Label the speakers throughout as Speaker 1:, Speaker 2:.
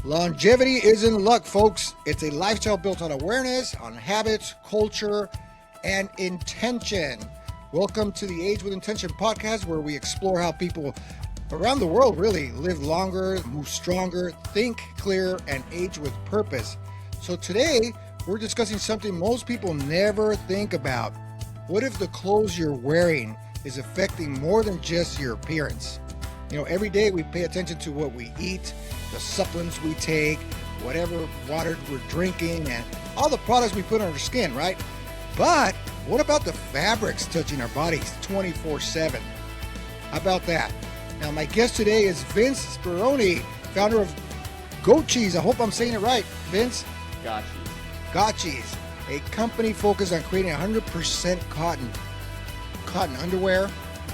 Speaker 1: Longevity isn't luck, folks. It's a lifestyle built on awareness, on habits, culture, and intention. Welcome to the Age with Intention podcast, where we explore how people around the world really live longer, move stronger, think clear, and age with purpose. So today, we're discussing something most people never think about. What if the clothes you're wearing is affecting more than just your appearance? You know, every day we pay attention to what we eat, the supplements we take, whatever water we're drinking, and all the products we put on our skin, right? But what about the fabrics touching our bodies 24/7? How about that? Now, my guest today is Vince Speroni, founder of Gotchies. I hope I'm saying it right, Vince.
Speaker 2: Gotchies.
Speaker 1: Gotchies, a company focused on creating 100% cotton underwear,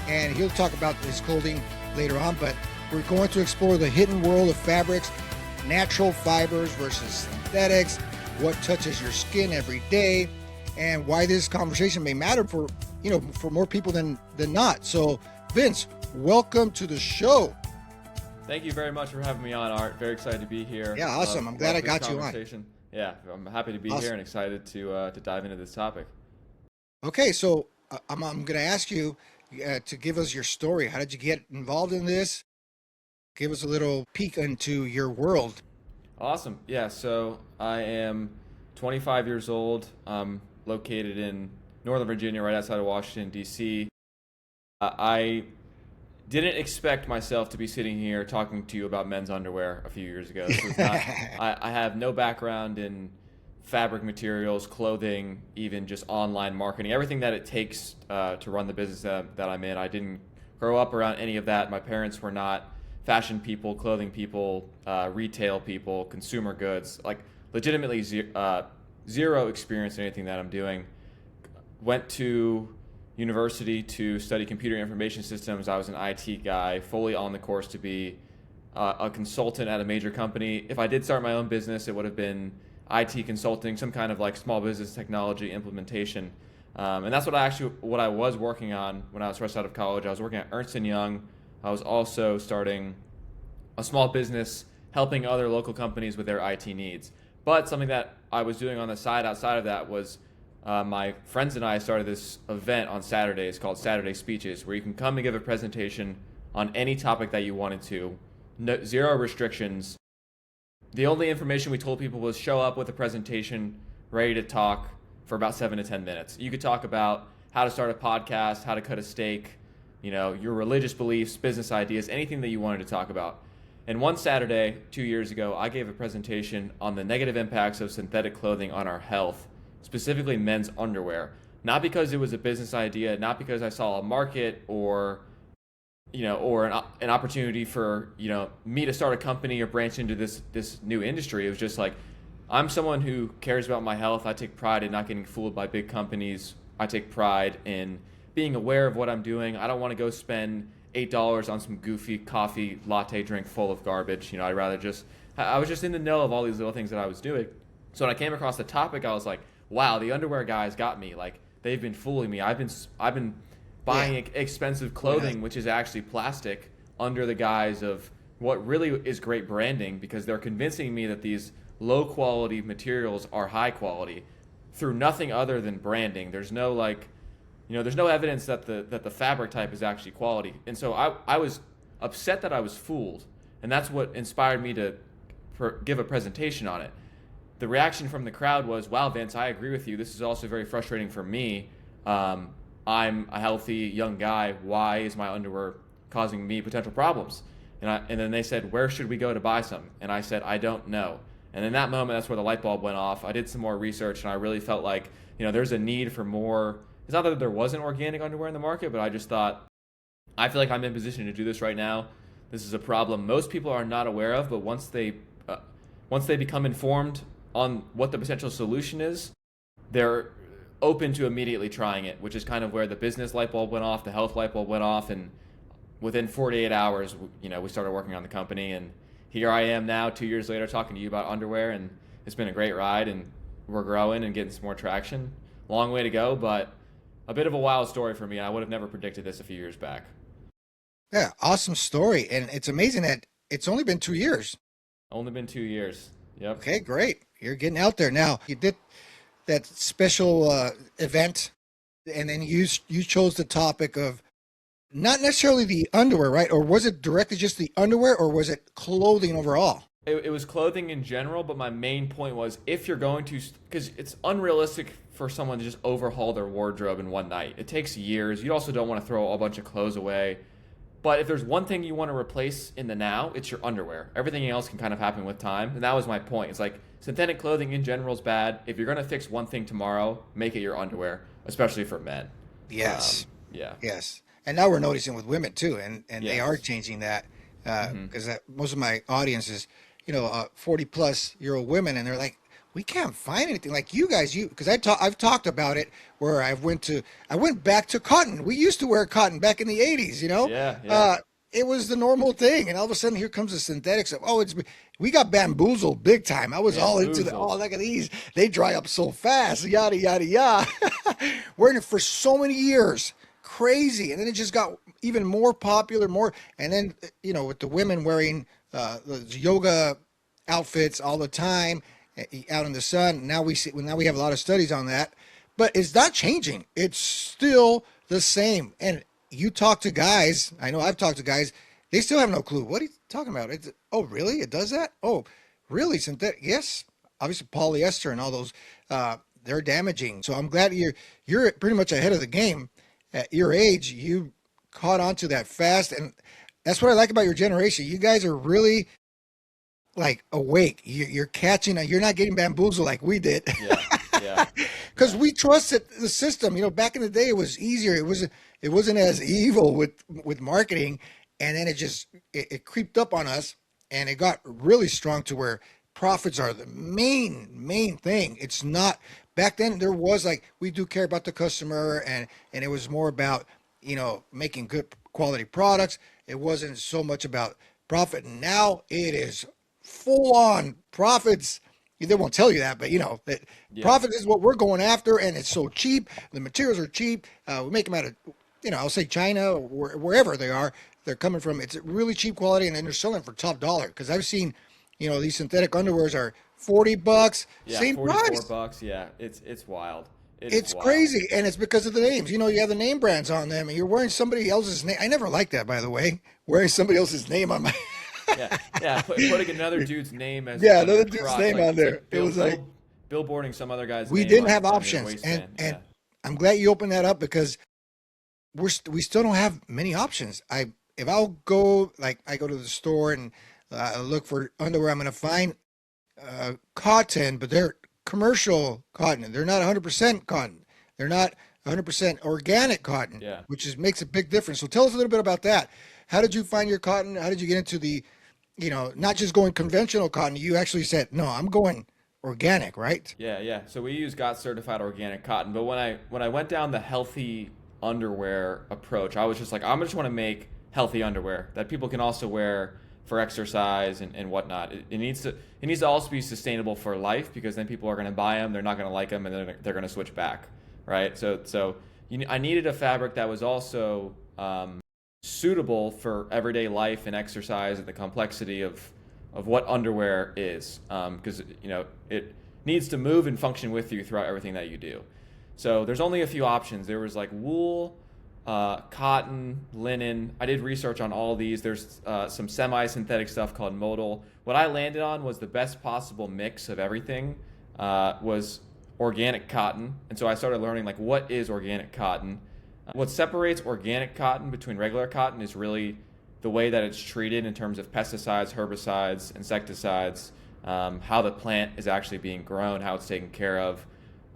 Speaker 1: and he'll talk about his clothing later on, but we're going to explore the hidden world of fabrics, natural fibers versus synthetics, what touches your skin every day, and why this conversation may matter for more people than not. So, Vince, welcome to the show.
Speaker 2: Thank you very much for having me on, Art. Very excited to be here.
Speaker 1: Yeah, awesome. I'm glad I got you on.
Speaker 2: Yeah, I'm happy to be here and excited to dive into this topic.
Speaker 1: Okay, so I'm going to ask you to give us your story. How did you get involved in this? Give us a little peek into your world.
Speaker 2: Awesome. Yeah, so I am 25 years old. I'm located in Northern Virginia, right outside of Washington, D.C. I didn't expect myself to be sitting here talking to you about men's underwear a few years ago. This was not, I have no background in fabric materials, clothing, even just online marketing, everything that it takes to run the business that I'm in. I didn't grow up around any of that. My parents were not fashion people, clothing people, retail people, consumer goods, like legitimately zero experience in anything that I'm doing. Went to university to study computer information systems. I was an IT guy, fully on the course to be a consultant at a major company. If I did start my own business, it would have been IT consulting, some kind of like small business technology implementation. And that's what I was working on when I was fresh out of college. I was working at Ernst & Young. I was also starting a small business helping other local companies with their IT needs. But something that I was doing on the side outside of that was my friends and I started this event on Saturdays called Saturday Speeches, where you can come and give a presentation on any topic that you wanted to. No, zero restrictions. The only information we told people was show up with a presentation, ready to talk for about 7 to 10 minutes. You could talk about how to start a podcast, how to cut a steak, your religious beliefs, business ideas, anything that you wanted to talk about. And one Saturday, 2 years ago, I gave a presentation on the negative impacts of synthetic clothing on our health, specifically men's underwear. Not because it was a business idea, not because I saw a market or an opportunity for, me to start a company or branch into this new industry. It was just like, I'm someone who cares about my health. I take pride in not getting fooled by big companies. I take pride in being aware of what I'm doing. I don't want to go spend $8 on some goofy coffee latte drink full of garbage. I was just in the know of all these little things that I was doing. So when I came across the topic, I was like, wow, the underwear guys got me. Like, they've been fooling me. I've been buying expensive clothing, which is actually plastic, under the guise of what really is great branding, because they're convincing me that these low quality materials are high quality through nothing other than branding. There's no there's no evidence that the fabric type is actually quality. And so I was upset that I was fooled, and that's what inspired me to give a presentation on it. The reaction from the crowd was, wow, Vince, I agree with you. This is also very frustrating for me. I'm a healthy young guy. Why is my underwear causing me potential problems? And then they said, where should we go to buy some? And I said, I don't know. And in that moment, that's where the light bulb went off. I did some more research, and I really felt like, there's a need for more. It's not that there wasn't organic underwear in the market, but I just thought, I feel like I'm in position to do this right now. This is a problem most people are not aware of, but once they become informed on what the potential solution is, they're open to immediately trying it, which is kind of where the business light bulb went off, the health light bulb went off, and within 48 hours, we started working on the company, and here I am now, 2 years later, talking to you about underwear, and it's been a great ride, and we're growing and getting some more traction. Long way to go, but a bit of a wild story for me. I would have never predicted this a few years back.
Speaker 1: Yeah, awesome story. And it's amazing that it's only been 2 years.
Speaker 2: Only been 2 years. Yep.
Speaker 1: Okay, great. You're getting out there now. You did that special event, and then you chose the topic of not necessarily the underwear, right? Or was it directly just the underwear, or was it clothing overall?
Speaker 2: It was clothing in general, but my main point was if you're going to, because it's unrealistic for someone to just overhaul their wardrobe in one night. It takes years. You also don't want to throw a bunch of clothes away. But if there's one thing you want to replace in the now, it's your underwear. Everything else can kind of happen with time. And that was my point. It's like synthetic clothing in general is bad. If you're going to fix one thing tomorrow, make it your underwear, especially for men.
Speaker 1: Yes,
Speaker 2: Yeah.
Speaker 1: yes. And now we're noticing with women too, and they are
Speaker 2: Yes.
Speaker 1: changing that
Speaker 2: Hmm.
Speaker 1: because most of my audience is, 40-plus-year-old women, and they're like, we can't find anything like you guys. Because I've talked about it where I went back to cotton. We used to wear cotton back in the 80s.
Speaker 2: Yeah. Yeah.
Speaker 1: It was the normal thing, and all of a sudden here comes the synthetic stuff. Oh, we got bamboozled big time. I was all into the, oh,
Speaker 2: Bamboozled.
Speaker 1: look at these, they dry up so fast, yada yada yada. Wearing it for so many years, crazy, and then it just got even more popular, more, and then with the women wearing those yoga outfits all the time out in the sun. Now we have a lot of studies on that, but it's not changing. It's still the same. And you talk to guys, I know I've talked to guys, they still have no clue. What are you talking about? Oh, really? It does that? Oh, really? Synthetic? Yes. Obviously, polyester and all those, they're damaging. So I'm glad you're pretty much ahead of the game. At your age, you caught on to that fast, and that's what I like about your generation. You guys are really like awake. You're catching. You're not getting bamboozled like we did.
Speaker 2: Yeah. Yeah.
Speaker 1: Because
Speaker 2: Yeah.
Speaker 1: we trusted the system. Back in the day, it was easier. It wasn't as evil with marketing, and then it creeped up on us, and it got really strong to where profits are the main thing. It's not back then. There was like we do care about the customer, and it was more about making good quality products. It wasn't so much about profit. Now it is full on profits. They won't tell you that, but that
Speaker 2: Yeah.
Speaker 1: profit is what we're going after, and it's so cheap. The materials are cheap. We make them out of, I'll say China or wherever they're coming from. It's really cheap quality, and then they're selling for top dollar. Because I've seen, these synthetic underwears are $40,
Speaker 2: Yeah.
Speaker 1: same
Speaker 2: 44
Speaker 1: price.
Speaker 2: bucks. Yeah. It's wild. It is
Speaker 1: It's
Speaker 2: wild.
Speaker 1: crazy, and it's because of the names. You have the name brands on them, and you're wearing somebody else's name. I never liked that, by the way, wearing somebody else's name on my.
Speaker 2: Yeah, yeah. Putting another dude's name as
Speaker 1: Yeah,
Speaker 2: on your
Speaker 1: another dude's
Speaker 2: crotch,
Speaker 1: name
Speaker 2: like
Speaker 1: on
Speaker 2: it's
Speaker 1: there.
Speaker 2: like
Speaker 1: It was like
Speaker 2: billboarding some other guy's
Speaker 1: we
Speaker 2: name
Speaker 1: didn't have
Speaker 2: on your
Speaker 1: options, and
Speaker 2: waistband.
Speaker 1: and
Speaker 2: Yeah,
Speaker 1: I'm glad you opened that up because we still don't have many options. If I'll go like I go to the store and look for underwear, I'm gonna find cotton, but they're commercial cotton. They're not 100% cotton. They're not 100% organic cotton,
Speaker 2: yeah.
Speaker 1: which makes a big difference. So tell us a little bit about that. How did you find your cotton? How did you get into not just going conventional cotton? You actually said, no, I'm going organic, right?
Speaker 2: Yeah, yeah. So we use GOT certified organic cotton, but when I went down the healthy underwear approach, I was just like, I just want to make healthy underwear that people can also wear for exercise and whatnot. It needs to also be sustainable for life because then people are going to buy them, they're not going to like them, and they're going to switch back, right? I needed a fabric that was also suitable for everyday life and exercise and the complexity of what underwear is, because it needs to move and function with you throughout everything that you do. So there's only a few options. There was like wool, cotton, linen. I did research on all these. There's some semi-synthetic stuff called modal. What I landed on was the best possible mix of everything was organic cotton, and so I started learning like what is organic cotton. What separates organic cotton between regular cotton is really the way that it's treated in terms of pesticides, herbicides, insecticides, how the plant is actually being grown, how it's taken care of,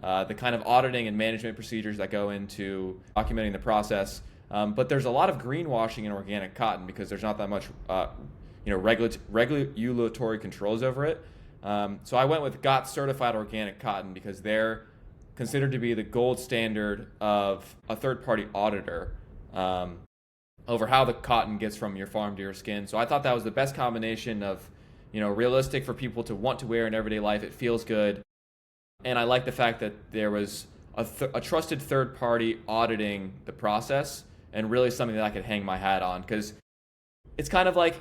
Speaker 2: the kind of auditing and management procedures that go into documenting the process. But there's a lot of greenwashing in organic cotton because there's not that much, regulatory controls over it. So I went with GOT certified organic cotton because they're considered to be the gold standard of a third-party auditor over how the cotton gets from your farm to your skin. So I thought that was the best combination of, realistic for people to want to wear in everyday life. It feels good, and I like the fact that there was a trusted third party auditing the process and really something that I could hang my hat on because it's kind of like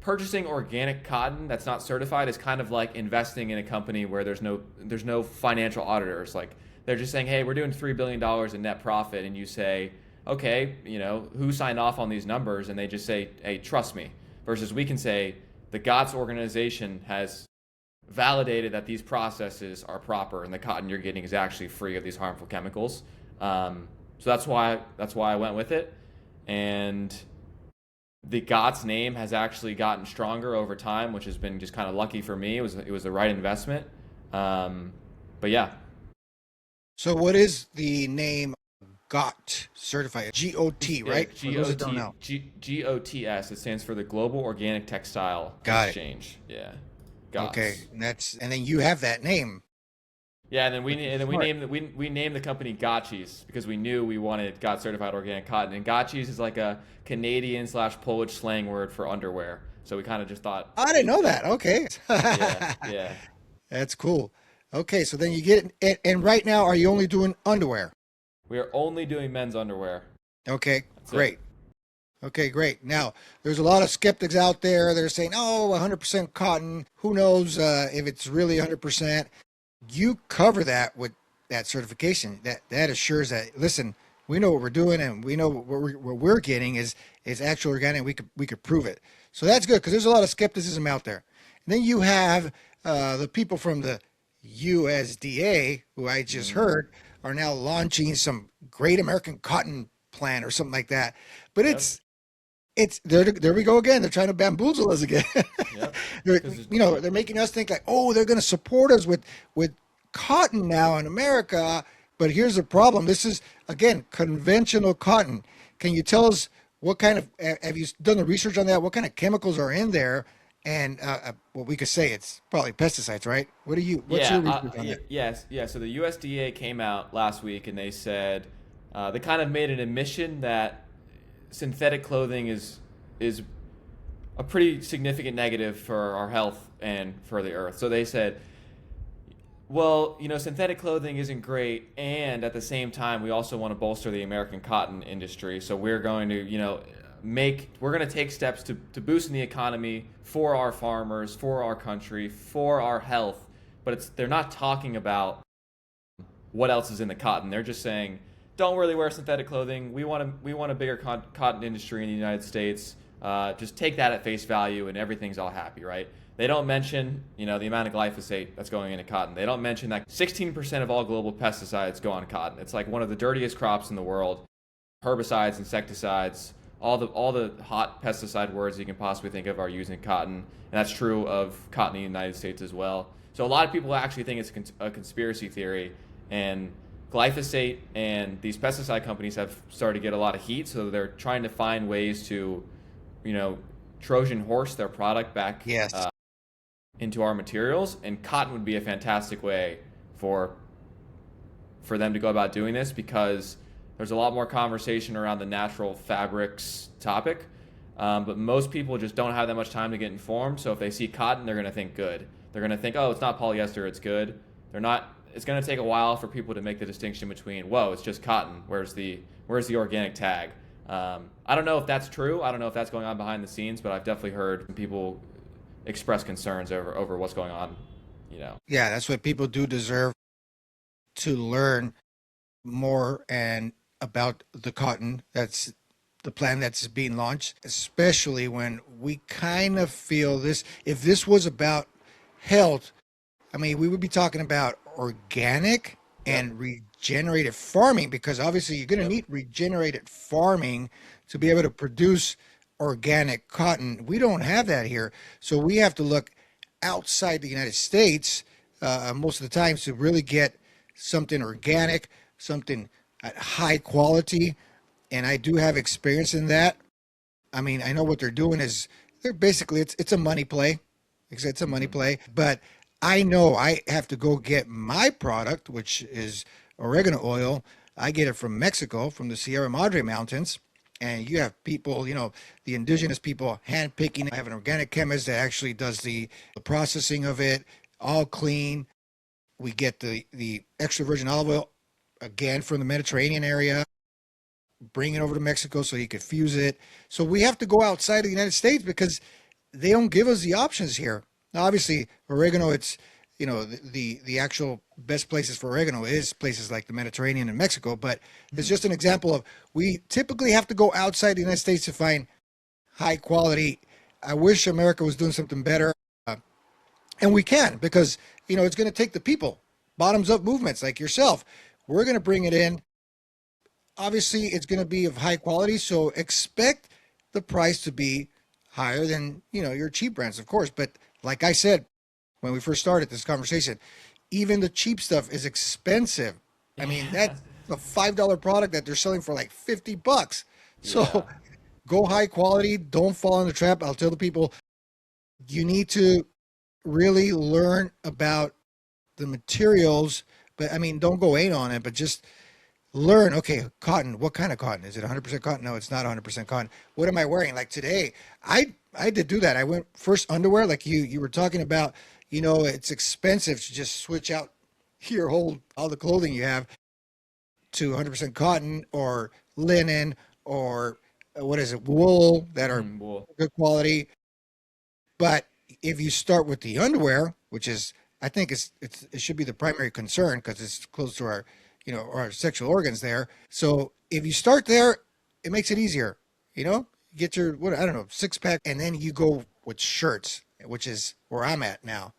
Speaker 2: purchasing organic cotton that's not certified is kind of like investing in a company where there's no financial auditors. Like they're just saying, hey, we're doing $3 billion in net profit, and you say, okay, who signed off on these numbers, and they just say, hey, trust me. Versus we can say the GOTS organization has validated that these processes are proper and the cotton you're getting is actually free of these harmful chemicals. So that's why I went with it, and the GOTS name has actually gotten stronger over time, which has been just kind of lucky for me. It was the right investment. But yeah.
Speaker 1: So what is the name GOT certified? GOT, right? For those that don't know.
Speaker 2: GOTS. It stands for the Global Organic Textile
Speaker 1: Got it.
Speaker 2: Exchange. Yeah. GOTS.
Speaker 1: Okay, and then you have that name.
Speaker 2: Yeah, and then we
Speaker 1: Smart.
Speaker 2: named the company Gotchies because we knew we wanted GOT certified organic cotton, and Gotchies is like a Canadian/Polish slang word for underwear. So we kind of just thought,
Speaker 1: I didn't know that. Okay.
Speaker 2: yeah, yeah.
Speaker 1: That's cool. Okay, so then you get it, and right now, are you only doing underwear?
Speaker 2: We are only doing men's underwear.
Speaker 1: Okay,
Speaker 2: That's
Speaker 1: great.
Speaker 2: it.
Speaker 1: Okay, great. Now, there's a lot of skeptics out there that are saying, oh, 100% cotton. Who knows if it's really 100%? You cover that with that certification. That assures that, listen, we know what we're doing and we know what we're getting is actual organic. We could prove it. So that's good because there's a lot of skepticism out there. And then you have the people from the USDA, who I just heard, are now launching some Great American Cotton Plan or something like that. But
Speaker 2: Yep.
Speaker 1: it's there we go again. They're trying to bamboozle us again.
Speaker 2: Yep.
Speaker 1: they're,
Speaker 2: Because
Speaker 1: they're making us think like, oh, they're going to support us with cotton now in America. But here's the problem. This is again conventional cotton. Can you tell us what kind of have you done the research on that? What kind of chemicals are in there? And well, we could say it's probably pesticides, right? What's your
Speaker 2: Yeah,
Speaker 1: research on that?
Speaker 2: yes, yeah. So the USDA came out last week and they said they kind of made an admission that synthetic clothing is a pretty significant negative for our health and for the earth. So they said, well, synthetic clothing isn't great, and at the same time, we also want to bolster the American cotton industry. So we're going to, we're going to take steps to boost in the economy for our farmers, for our country, for our health. But they're not talking about what else is in the cotton. They're just saying, don't really wear synthetic clothing. We want a bigger cotton industry in the United States. Just take that at face value, and everything's all happy, right? They don't mention, the amount of glyphosate that's going into cotton. They don't mention that 16% of all global pesticides go on cotton. It's like one of the dirtiest crops in the world. Herbicides, insecticides, all the hot pesticide words you can possibly think of are used in cotton, and that's true of cotton in the United States as well. So a lot of people actually think it's a conspiracy theory, and glyphosate and these pesticide companies have started to get a lot of heat, so they're trying to find ways to, Trojan horse their product back
Speaker 1: Yes.
Speaker 2: into our materials, and cotton would be a fantastic way for them to go about doing this because there's a lot more conversation around the natural fabrics topic, but most people just don't have that much time to get informed. So if they see cotton, they're going to think good. They're going to think, oh, it's not polyester, it's good. They're not. It's going to take a while for people to make the distinction between, whoa, it's just cotton. Where's the organic tag? I don't know if that's true. I don't know if that's going on behind the scenes, but I've definitely heard people express concerns over what's going on.
Speaker 1: Yeah, that's what people do deserve to learn more and about the cotton. That's the plan that's being launched, especially when we kind of feel this. If this was about health, I mean, we would be talking about organic
Speaker 2: Yep.
Speaker 1: and regenerative farming because obviously you're going to
Speaker 2: Yep.
Speaker 1: need regenerated farming to be able to produce organic cotton. We don't have that here. So we have to look outside the United States most of the time to really get something organic, something at high quality. And I do have experience in that. I mean, I know what they're doing is they're basically it's a money play. It's a money
Speaker 2: Hmm.
Speaker 1: play, but I know I have to go get my product, which is oregano oil. I get it from Mexico, from the Sierra Madre Mountains. And you have people, the indigenous people hand picking. I have an organic chemist that actually does the processing of it, all clean. We get the extra virgin olive oil again from the Mediterranean area, bring it over to Mexico so you could fuse it. So we have to go outside of the United States because they don't give us the options here. Now, obviously, oregano, it's, the actual best places for oregano is places like the Mediterranean and Mexico, but it's just an example of we typically have to go outside the United States to find high quality. I wish America was doing something better. And we can, because, it's going to take the people, bottoms up movements like yourself. We're going to bring it in. Obviously, it's going to be of high quality. So expect the price to be higher than, your cheap brands, of course. But like I said, when we first started this conversation, even the cheap stuff is expensive. I mean, that's a $5 product that they're selling for like $50. So go high quality. Don't fall in the trap. I'll tell the people, you need to really learn about the materials, but I mean, don't go in on it, but just learn. Okay, cotton. What kind of cotton? Is it 100% cotton? No, it's not 100% cotton. What am I wearing? Like today, I did do that. I went first underwear, like you were talking about. It's expensive to just switch out your whole all the clothing you have to 100% cotton or linen or what is it, wool that are
Speaker 2: Wool.
Speaker 1: good quality. But if you start with the underwear, which is, I think it should be the primary concern because it's close to our, our sexual organs there. So if you start there, it makes it easier. Get your, I don't know, 6-pack, and then you go with shirts, which is where I'm at now,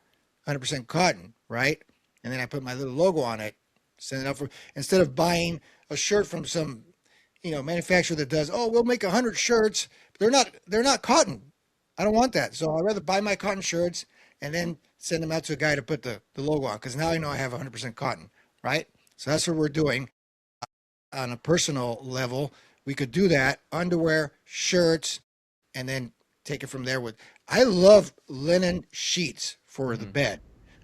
Speaker 1: 100% cotton, right? And then I put my little logo on it, send it out for, instead of buying a shirt from some, manufacturer that does, oh, we'll make 100 shirts. They're not cotton. I don't want that. So I'd rather buy my cotton shirts and then send them out to a guy to put the logo on, because now I know I have 100% cotton, right? So that's what we're doing on a personal level. We could do that, underwear, shirts, and then take it from there with, I love linen sheets for the bed.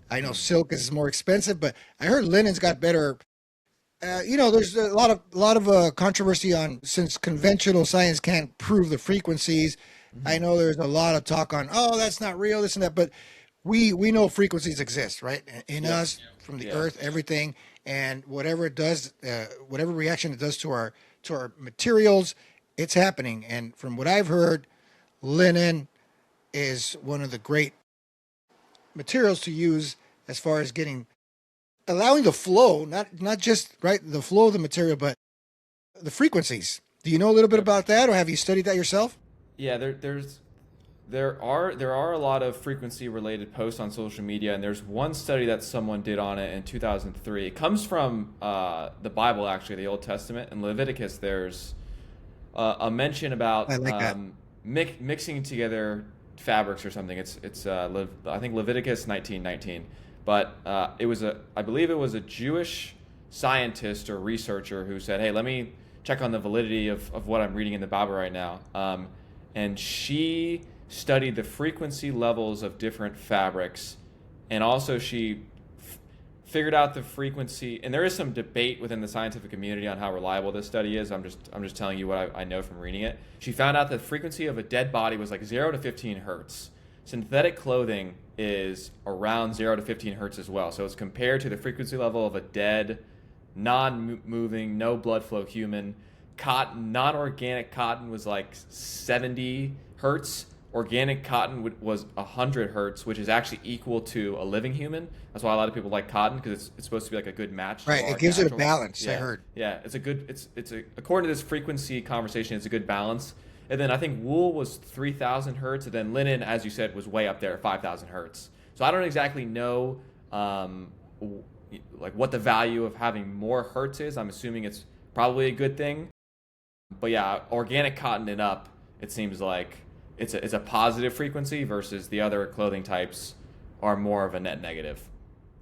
Speaker 1: I know silk is more expensive, but I heard linen's got better. There's a lot of controversy on, since conventional science can't prove the frequencies. I know there's a lot of talk on, oh, that's not real, this and that, but we know frequencies exist, right? In us, from the earth, everything, and whatever it does, whatever reaction it does to our materials, it's happening. And from what I've heard, linen is one of the great materials to use as far as allowing the flow, not just right the flow of the material, but the frequencies. Do you know a little bit about that, or have you studied that yourself?
Speaker 2: Yeah, there are a lot of frequency related posts on social media, and there's one study that someone did on it in 2003. It comes from the Bible, actually, the Old Testament. In Leviticus, there's a mention about
Speaker 1: I like that.
Speaker 2: mixing together fabrics or something. I think Leviticus 19:19, but I believe it was a Jewish scientist or researcher who said, "Hey, let me check on the validity of what I'm reading in the Bible right now." And she studied the frequency levels of different fabrics, and also she figured out the frequency. And there is some debate within the scientific community on how reliable this study is. I'm just telling you what I know from reading it. She found out that the frequency of a dead body was like 0 to 15 hertz. Synthetic clothing is around 0 to 15 hertz as well. So it's compared to the frequency level of a dead, non-moving, no blood flow human. Cotton, non-organic cotton was like 70 hertz. Organic cotton was 100 hertz, which is actually equal to a living human. That's why a lot of people like cotton, because it's supposed to be like a good match.
Speaker 1: Right, it gives it a balance. I heard.
Speaker 2: Yeah, according to this frequency conversation, it's a good balance. And then I think wool was 3,000 hertz, and then linen, as you said, was way up there at 5,000 hertz. So I don't exactly know like what the value of having more hertz is. I'm assuming it's probably a good thing. But yeah, organic cotton and up, it seems like it's a positive frequency versus the other clothing types are more of a net negative.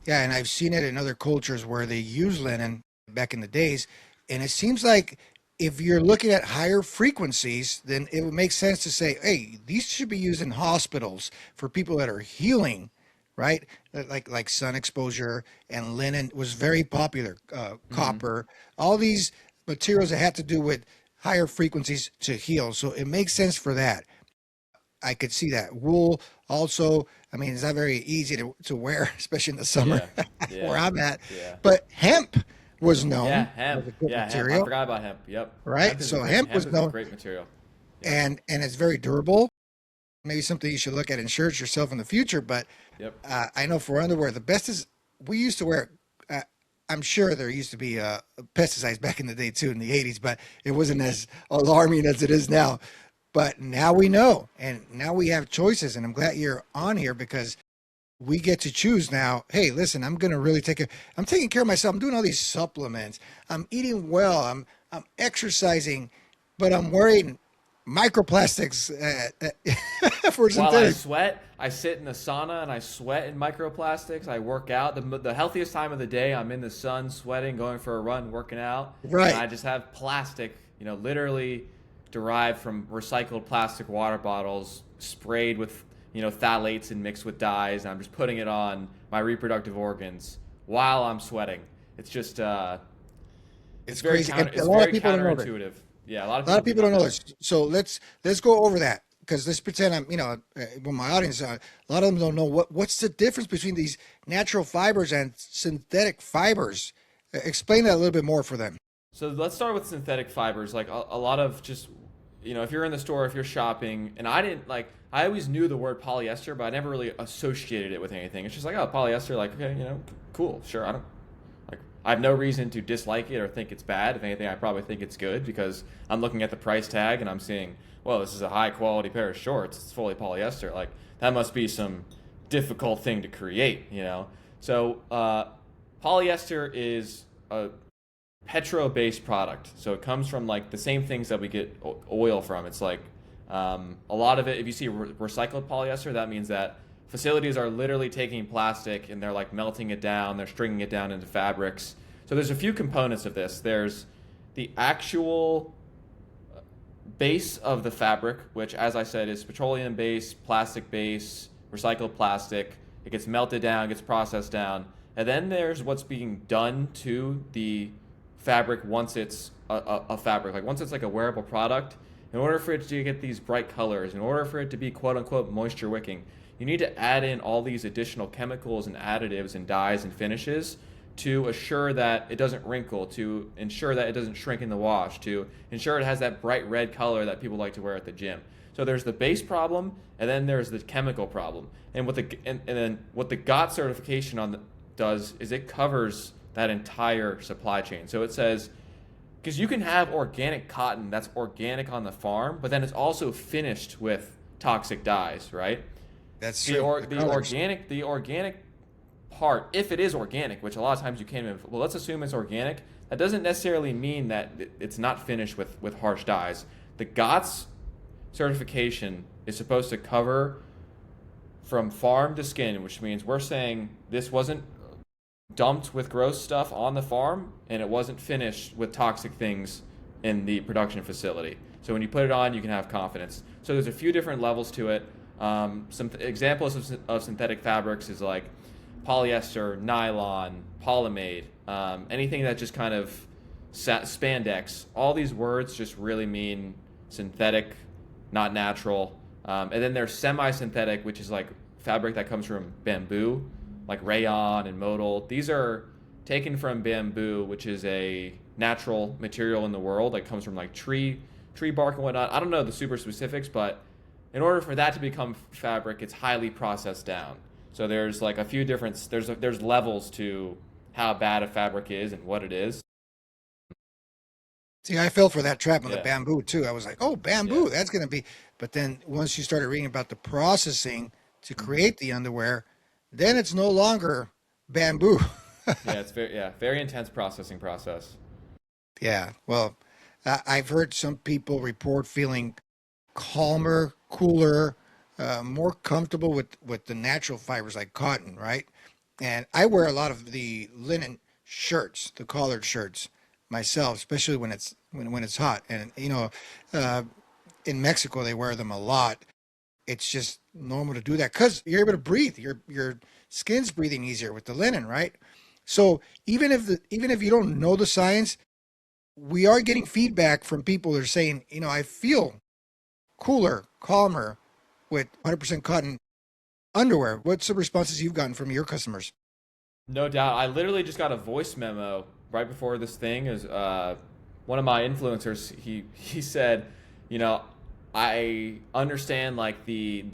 Speaker 1: Yeah, and I've seen it in other cultures where they use linen back in the days, and it seems like if you're looking at higher frequencies, then it would make sense to say, hey, these should be used in hospitals for people that are healing, right? Like sun exposure, and linen was very popular, copper, all these materials that had to do with higher frequencies to heal. So it makes sense for that. I could see that. Wool also, I mean, it's not very easy to wear, especially in the summer where I'm at.
Speaker 2: Yeah.
Speaker 1: But hemp was known
Speaker 2: Yeah,
Speaker 1: as
Speaker 2: hemp.
Speaker 1: a good
Speaker 2: Yeah, hemp. I
Speaker 1: material,
Speaker 2: forgot about hemp. Yep.
Speaker 1: right? So hemp was
Speaker 2: Hemp is a
Speaker 1: known,
Speaker 2: great material. Yeah.
Speaker 1: and it's very durable. maybe something you should look at insurance yourself in the future. But
Speaker 2: Yep.
Speaker 1: I know for underwear, the best is we used to wear. I'm sure there used to be pesticides back in the day too, in the 80s, but it wasn't as alarming as it is now. But now we know, and now we have choices. And I'm glad you're on here because we get to choose now. Hey, listen, I'm going to really take care. I'm taking care of myself. I'm doing all these supplements. I'm eating well. I'm exercising, but I'm worried microplastics for
Speaker 2: While I
Speaker 1: synthetic.
Speaker 2: sweat, I sit in the sauna and I sweat in microplastics. I work out. The healthiest time of the day, I'm in the sun, sweating, going for a run, working out. And
Speaker 1: Right.
Speaker 2: I just have plastic, literally derived from recycled plastic water bottles sprayed with, phthalates and mixed with dyes. And I'm just putting it on my reproductive organs while I'm sweating. It's just,
Speaker 1: It's crazy. And a
Speaker 2: it's
Speaker 1: lot of
Speaker 2: very
Speaker 1: people don't know that.
Speaker 2: counterintuitive. Yeah, a lot of
Speaker 1: A lot
Speaker 2: people
Speaker 1: of
Speaker 2: do
Speaker 1: people
Speaker 2: not
Speaker 1: don't know
Speaker 2: know.
Speaker 1: this. So let's go over that because let's pretend I'm, with my audience, a lot of them don't know what's the difference between these natural fibers and synthetic fibers. Explain that a little bit more for them.
Speaker 2: So let's start with synthetic fibers. Like a lot of just, if you're in the store, if you're shopping, and I always knew the word polyester, but I never really associated it with anything. It's just like, oh, polyester, like, okay, cool, sure. I have no reason to dislike it or think it's bad. If anything, I probably think it's good because I'm looking at the price tag and I'm seeing, well, this is a high quality pair of shorts. It's fully polyester. Like, that must be some difficult thing to create. So, polyester is a petro-based product. So it comes from like the same things that we get oil from. It's like a lot of it. If you see recycled polyester, that means that facilities are literally taking plastic and they're like melting it down. They're stringing it down into fabrics. So there's a few components of this. There's the actual base of the fabric, which, as I said, is petroleum base, plastic base, recycled plastic. It gets melted down, gets processed down, and then there's what's being done to the fabric once it's a fabric. Like once it's like a wearable product, in order for it to get these bright colors, in order for it to be quote unquote moisture wicking, you need to add in all these additional chemicals and additives and dyes and finishes to assure that it doesn't wrinkle, to ensure that it doesn't shrink in the wash, to ensure it has that bright red color that people like to wear at the gym. So there's the base problem, and then there's the chemical problem. And then what the GOT certification does is it covers that entire supply chain. So it says, because you can have organic cotton that's organic on the farm, but then it's also finished with toxic dyes, right?
Speaker 1: That's
Speaker 2: The
Speaker 1: true.
Speaker 2: or
Speaker 1: The
Speaker 2: the
Speaker 1: colors.
Speaker 2: organic part, if it is organic, which a lot of times you can't even, well, let's assume it's organic. That doesn't necessarily mean that it's not finished with harsh dyes. The GOTS certification is supposed to cover from farm to skin, which means we're saying this wasn't dumped with gross stuff on the farm and it wasn't finished with toxic things in the production facility. So when you put it on, you can have confidence. So there's a few different levels to it. Some examples of synthetic fabrics is like polyester, nylon, polymade, anything that just kind of spandex. All these words just really mean synthetic, not natural. And then there's semi-synthetic, which is like fabric that comes from bamboo, like rayon and modal. These are taken from bamboo, which is a natural material in the world that comes from like tree bark and whatnot. I don't know the super specifics, but in order for that to become fabric, it's highly processed down. So there's like a few different there's levels to how bad a fabric is and what it is.
Speaker 1: See, I fell for that trap on the
Speaker 2: Yeah,
Speaker 1: bamboo too. I was like, oh,
Speaker 2: yeah.
Speaker 1: bamboo, that's going to be. But then once you started reading about the processing to create the underwear, then it's no longer bamboo.
Speaker 2: Yeah, it's very intense processing process.
Speaker 1: Yeah. Well, I've heard some people report feeling calmer, cooler, more comfortable with the natural fibers like cotton, right? And I wear a lot of the linen shirts, the collared shirts myself, especially when it's hot. And uh, in Mexico they wear them a lot. It's just normal to do that because you're able to breathe. Your skin's breathing easier with the linen, right? So even if you don't know the science, we are getting feedback from people that are saying, I feel cooler, calmer with 100% cotton underwear. What's the responses you've gotten from your customers?
Speaker 2: No doubt. I literally just got a voice memo right before this thing. Is one of my influencers. He said, you know, I understand like the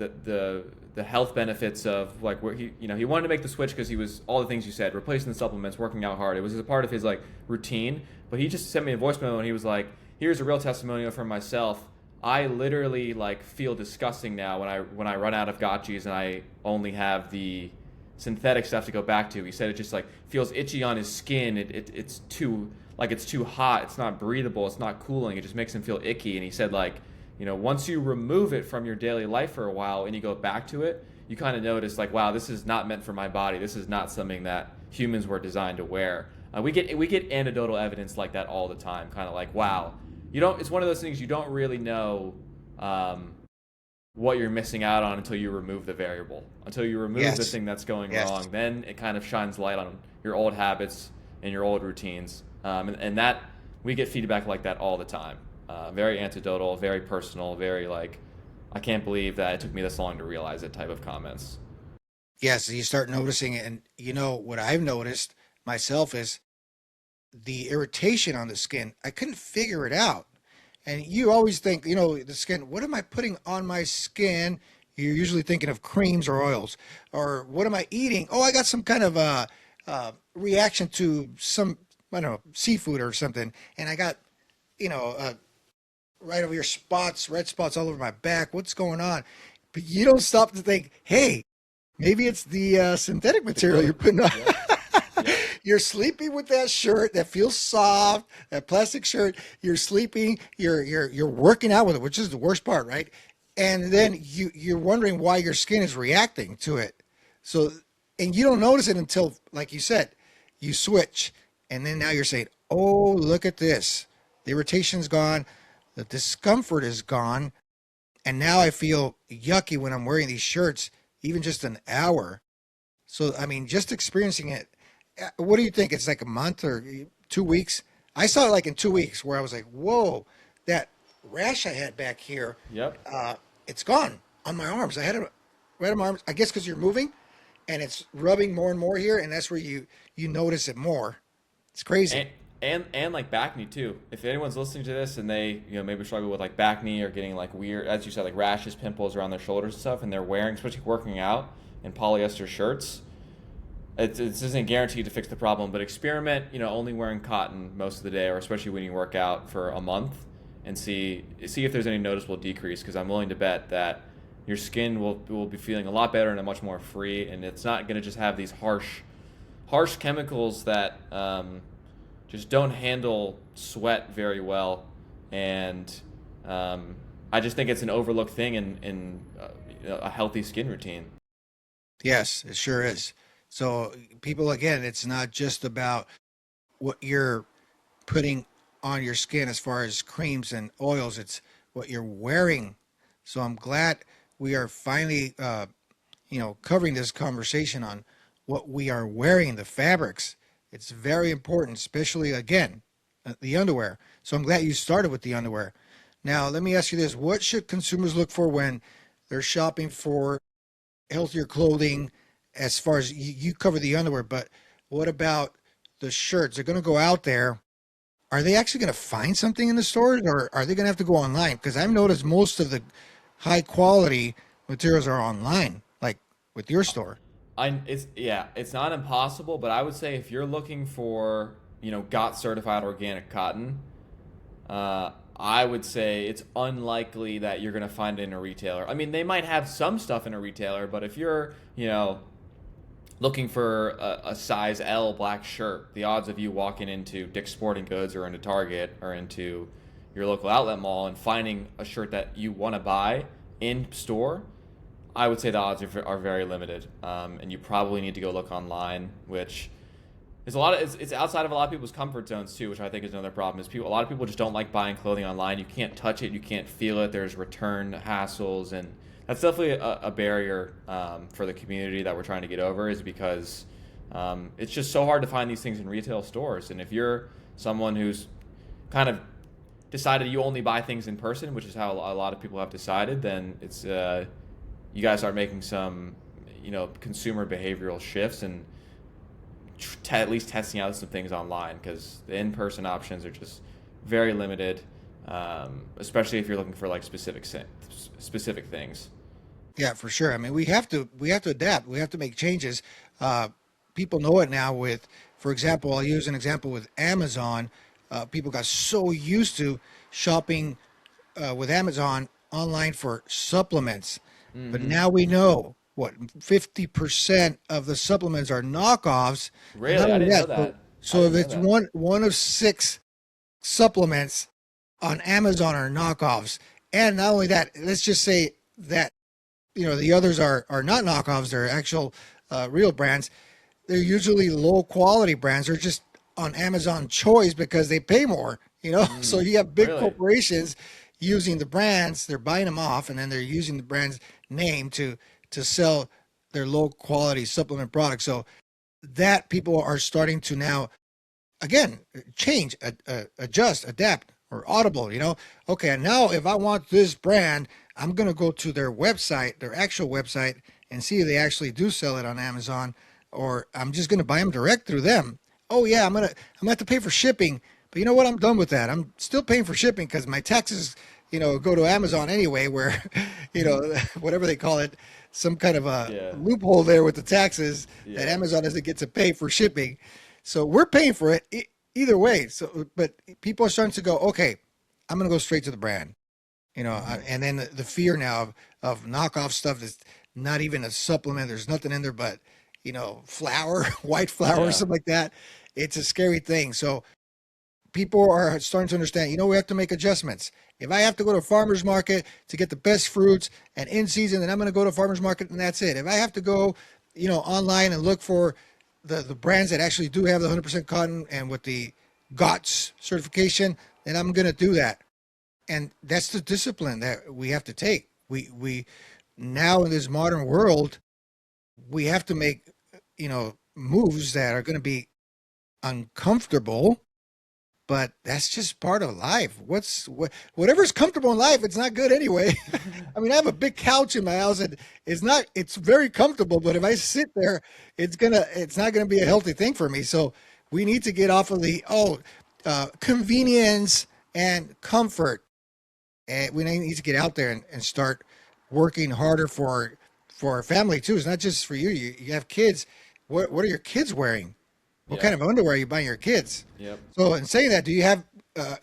Speaker 2: health benefits of like where he wanted to make the switch because he was all the things you said, replacing the supplements, working out hard. It was a part of his like routine. But he just sent me a voicemail and he was like, "Here's a real testimonial from myself. I literally like feel disgusting now when I run out of Gotchies and I only have the synthetic stuff to go back to." He said it just like feels itchy on his skin. It's too like it's too hot. It's not breathable. It's not cooling. It just makes him feel icky. And he said like, once you remove it from your daily life for a while and you go back to it, you kind of notice like, wow, this is not meant for my body. This is not something that humans were designed to wear. We get anecdotal evidence like that all the time. Kind of like, wow, it's one of those things you don't really know what you're missing out on until you remove the variable, until you remove the
Speaker 1: Yes.
Speaker 2: thing that's going
Speaker 1: Yes.
Speaker 2: wrong. Then it kind of shines light on your old habits and your old routines. And that we get feedback like that all the time. Very anecdotal, very personal, very like, I can't believe that it took me this long to realize it type of comments.
Speaker 1: Yes, you start noticing it. And what I've noticed myself is the irritation on the skin. I couldn't figure it out. And you always think, the skin, what am I putting on my skin? You're usually thinking of creams or oils. Or what am I eating? Oh, I got some kind of reaction to some, I don't know, seafood or something. And I got, right over here spots, red spots all over my back. What's going on? But you don't stop to think, hey, maybe it's the synthetic
Speaker 2: The
Speaker 1: material you're
Speaker 2: clothing.
Speaker 1: putting on.
Speaker 2: Yep. Yep.
Speaker 1: You're sleeping with that shirt that feels soft, that plastic shirt. You're sleeping. You're working out with it, which is the worst part, right? And then you're wondering why your skin is reacting to it. So, and you don't notice it until, like you said, you switch, and then now you're saying, "Oh, look at this. The irritation's gone. The discomfort is gone, and now I feel yucky when I'm wearing these shirts, even just an hour." So, I mean, just experiencing it. What do you think? It's like a month or 2 weeks? I saw it like in 2 weeks where I was like, whoa, that rash I had back here,
Speaker 2: Yep.
Speaker 1: it's gone on my arms. I had it right on my arms. I guess because you're moving and it's rubbing more and more here. And that's where you notice it more. It's crazy.
Speaker 2: and and like back knee too. If anyone's listening to this and they maybe struggle with like back knee or getting like weird, as you said, like rashes, pimples around their shoulders and stuff, and they're wearing, especially working out in polyester shirts, it isn't guaranteed to fix the problem. But experiment, only wearing cotton most of the day, or especially when you work out for a month, and see if there's any noticeable decrease. Because I'm willing to bet that your skin will be feeling a lot better and a much more free, and it's not going to just have these harsh chemicals that just don't handle sweat very well. And I just think it's an overlooked thing in a healthy skin routine.
Speaker 1: Yes, it sure is. So, people, again, it's not just about what you're putting on your skin as far as creams and oils, it's what you're wearing. So, I'm glad we are finally, covering this conversation on what we are wearing, the fabrics. It's very important, especially again, the underwear. So I'm glad you started with the underwear. Now, let me ask you this. What should consumers look for when they're shopping for healthier clothing as far as you cover the underwear, but what about the shirts? They're going to go out there. Are they actually going to find something in the stores or are they going to have to go online? Because I've noticed most of the high quality materials are online, like with your store.
Speaker 2: It's not impossible, but I would say if you're looking for GOT certified organic cotton, I would say it's unlikely that you're going to find it in a retailer. I mean, they might have some stuff in a retailer, but if you're looking for a size L black shirt, the odds of you walking into Dick's Sporting Goods or into Target or into your local outlet mall and finding a shirt that you want to buy in store, I would say the odds are very limited. And you probably need to go look online, which is it's outside of a lot of people's comfort zones too, which I think is another problem. Is a lot of people just don't like buying clothing online. You can't touch it, you can't feel it. There's return hassles, and that's definitely a barrier for the community that we're trying to get over. Is because it's just so hard to find these things in retail stores. And if you're someone who's kind of decided you only buy things in person, which is how a lot of people have decided, then it's you guys are making some consumer behavioral shifts and at least testing out some things online, because the in-person options are just very limited. especially if you're looking for like specific things.
Speaker 1: Yeah, for sure. I mean, we have to adapt. We have to make changes. Uh, People know it now. With, for example, I'll use an example with Amazon. People got so used to shopping with Amazon online for supplements, but
Speaker 2: Hmm.
Speaker 1: now we know what 50% of the supplements are knockoffs, and not
Speaker 2: Really, I
Speaker 1: only
Speaker 2: didn't know
Speaker 1: that. So,
Speaker 2: that. I
Speaker 1: so if
Speaker 2: didn't know
Speaker 1: it's
Speaker 2: that.
Speaker 1: one of six supplements on Amazon are knockoffs, and not only that, let's just say that the others are not knockoffs, they're actual real brands. They're usually low quality brands. They're just on Amazon choice because they pay more, so
Speaker 2: Mm,
Speaker 1: you have big
Speaker 2: really?
Speaker 1: corporations using the brands, they're buying them off, and then they're using the brand's name to sell their low quality supplement products. So that people are starting to now again change, adjust, adapt, or audible. Okay, now if I want this brand, I'm going to go to their website, their actual website, and see if they actually do sell it on Amazon, or I'm just going to buy them direct through them. Oh yeah, I'm gonna have to pay for shipping, but you know what, I'm done with that. I'm still paying for shipping because my taxes go to Amazon anyway, where whatever they call it, some kind of a
Speaker 2: Yeah.
Speaker 1: loophole there with the taxes that
Speaker 2: Yeah.
Speaker 1: Amazon doesn't get to pay for shipping. So we're paying for it either way. So, but people are starting to go, okay, I'm going to go straight to the brand,
Speaker 2: Hmm.
Speaker 1: and then the fear now of knockoff stuff that's not even a supplement. There's nothing in there but, flour, white flour or
Speaker 2: Yeah.
Speaker 1: something like that. It's a scary thing. So people are starting to understand, we have to make adjustments. If I have to go to a farmer's market to get the best fruits and in season, then I'm going to go to a farmer's market and that's it. If I have to go, online and look for the brands that actually do have the 100% cotton and with the GOTS certification, then I'm going to do that. And that's the discipline that we have to take. We now in this modern world, we have to make, moves that are going to be uncomfortable, but that's just part of life. Whatever's comfortable in life, it's not good anyway. I mean, I have a big couch in my house and it's very comfortable, but if I sit there, it's not gonna be a healthy thing for me. So we need to get off of the convenience and comfort, and we need to get out there and start working harder for our family too. It's not just for you. You have kids. What are your kids wearing? What
Speaker 2: Yeah.
Speaker 1: kind of underwear are you buying your kids?
Speaker 2: Yep.
Speaker 1: So, in saying that, do you have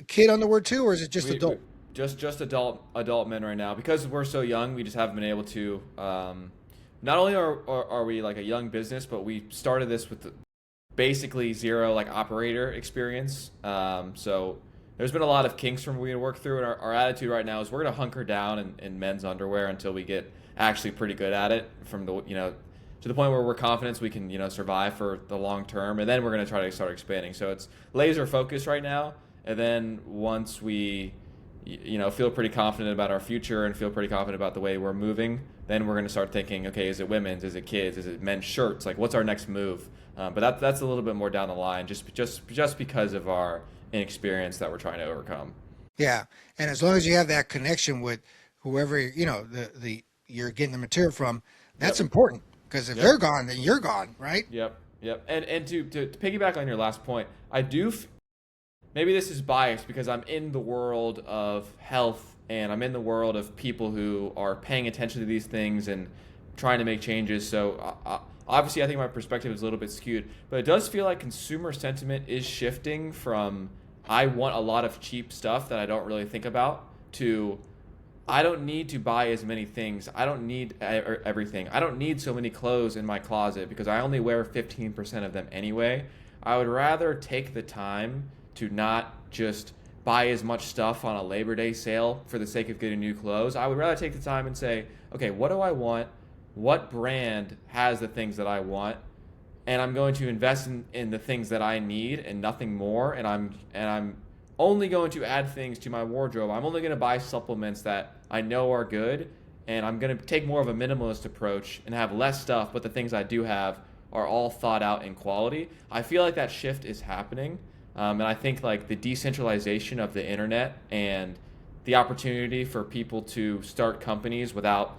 Speaker 1: kid underwear too, or is it just
Speaker 2: We
Speaker 1: adult?
Speaker 2: just adult men right now because we're so young. We just haven't been able to. Not only are we like a young business, but we started this with basically zero like operator experience. So there's been a lot of kinks from we to work through, and our attitude right now is we're gonna hunker down in men's underwear until we get actually pretty good at it. From the to the point where we're confident we can survive for the long term, and then we're gonna try to start expanding. So it's laser focused right now, and then once we feel pretty confident about our future and feel pretty confident about the way we're moving, then we're going to start thinking, okay, is it women's, is it kids, is it men's shirts, like what's our next move? But that's a little bit more down the line, just because of our inexperience that we're trying to overcome.
Speaker 1: Yeah, and as long as you have that connection with whoever the you're getting the material from, that's
Speaker 2: Yep.
Speaker 1: important. Because if they're
Speaker 2: Yep.
Speaker 1: gone, then you're gone, right?
Speaker 2: Yep. Yep. And to piggyback on your last point, I do maybe this is biased because I'm in the world of health and I'm in the world of people who are paying attention to these things and trying to make changes. So obviously, I think my perspective is a little bit skewed, but it does feel like consumer sentiment is shifting from I want a lot of cheap stuff that I don't really think about to I don't need to buy as many things. I don't need everything. I don't need so many clothes in my closet because I only wear 15% of them anyway. I would rather take the time to not just buy as much stuff on a Labor Day sale for the sake of getting new clothes. I would rather take the time and say, okay, what do I want? What brand has the things that I want? And I'm going to invest in the things that I need and nothing more. And I'm only going to add things to my wardrobe. I'm only going to buy supplements that I know are good, and I'm going to take more of a minimalist approach and have less stuff, but the things I do have are all thought out in quality. I feel like that shift is happening, and I think like the decentralization of the internet and the opportunity for people to start companies without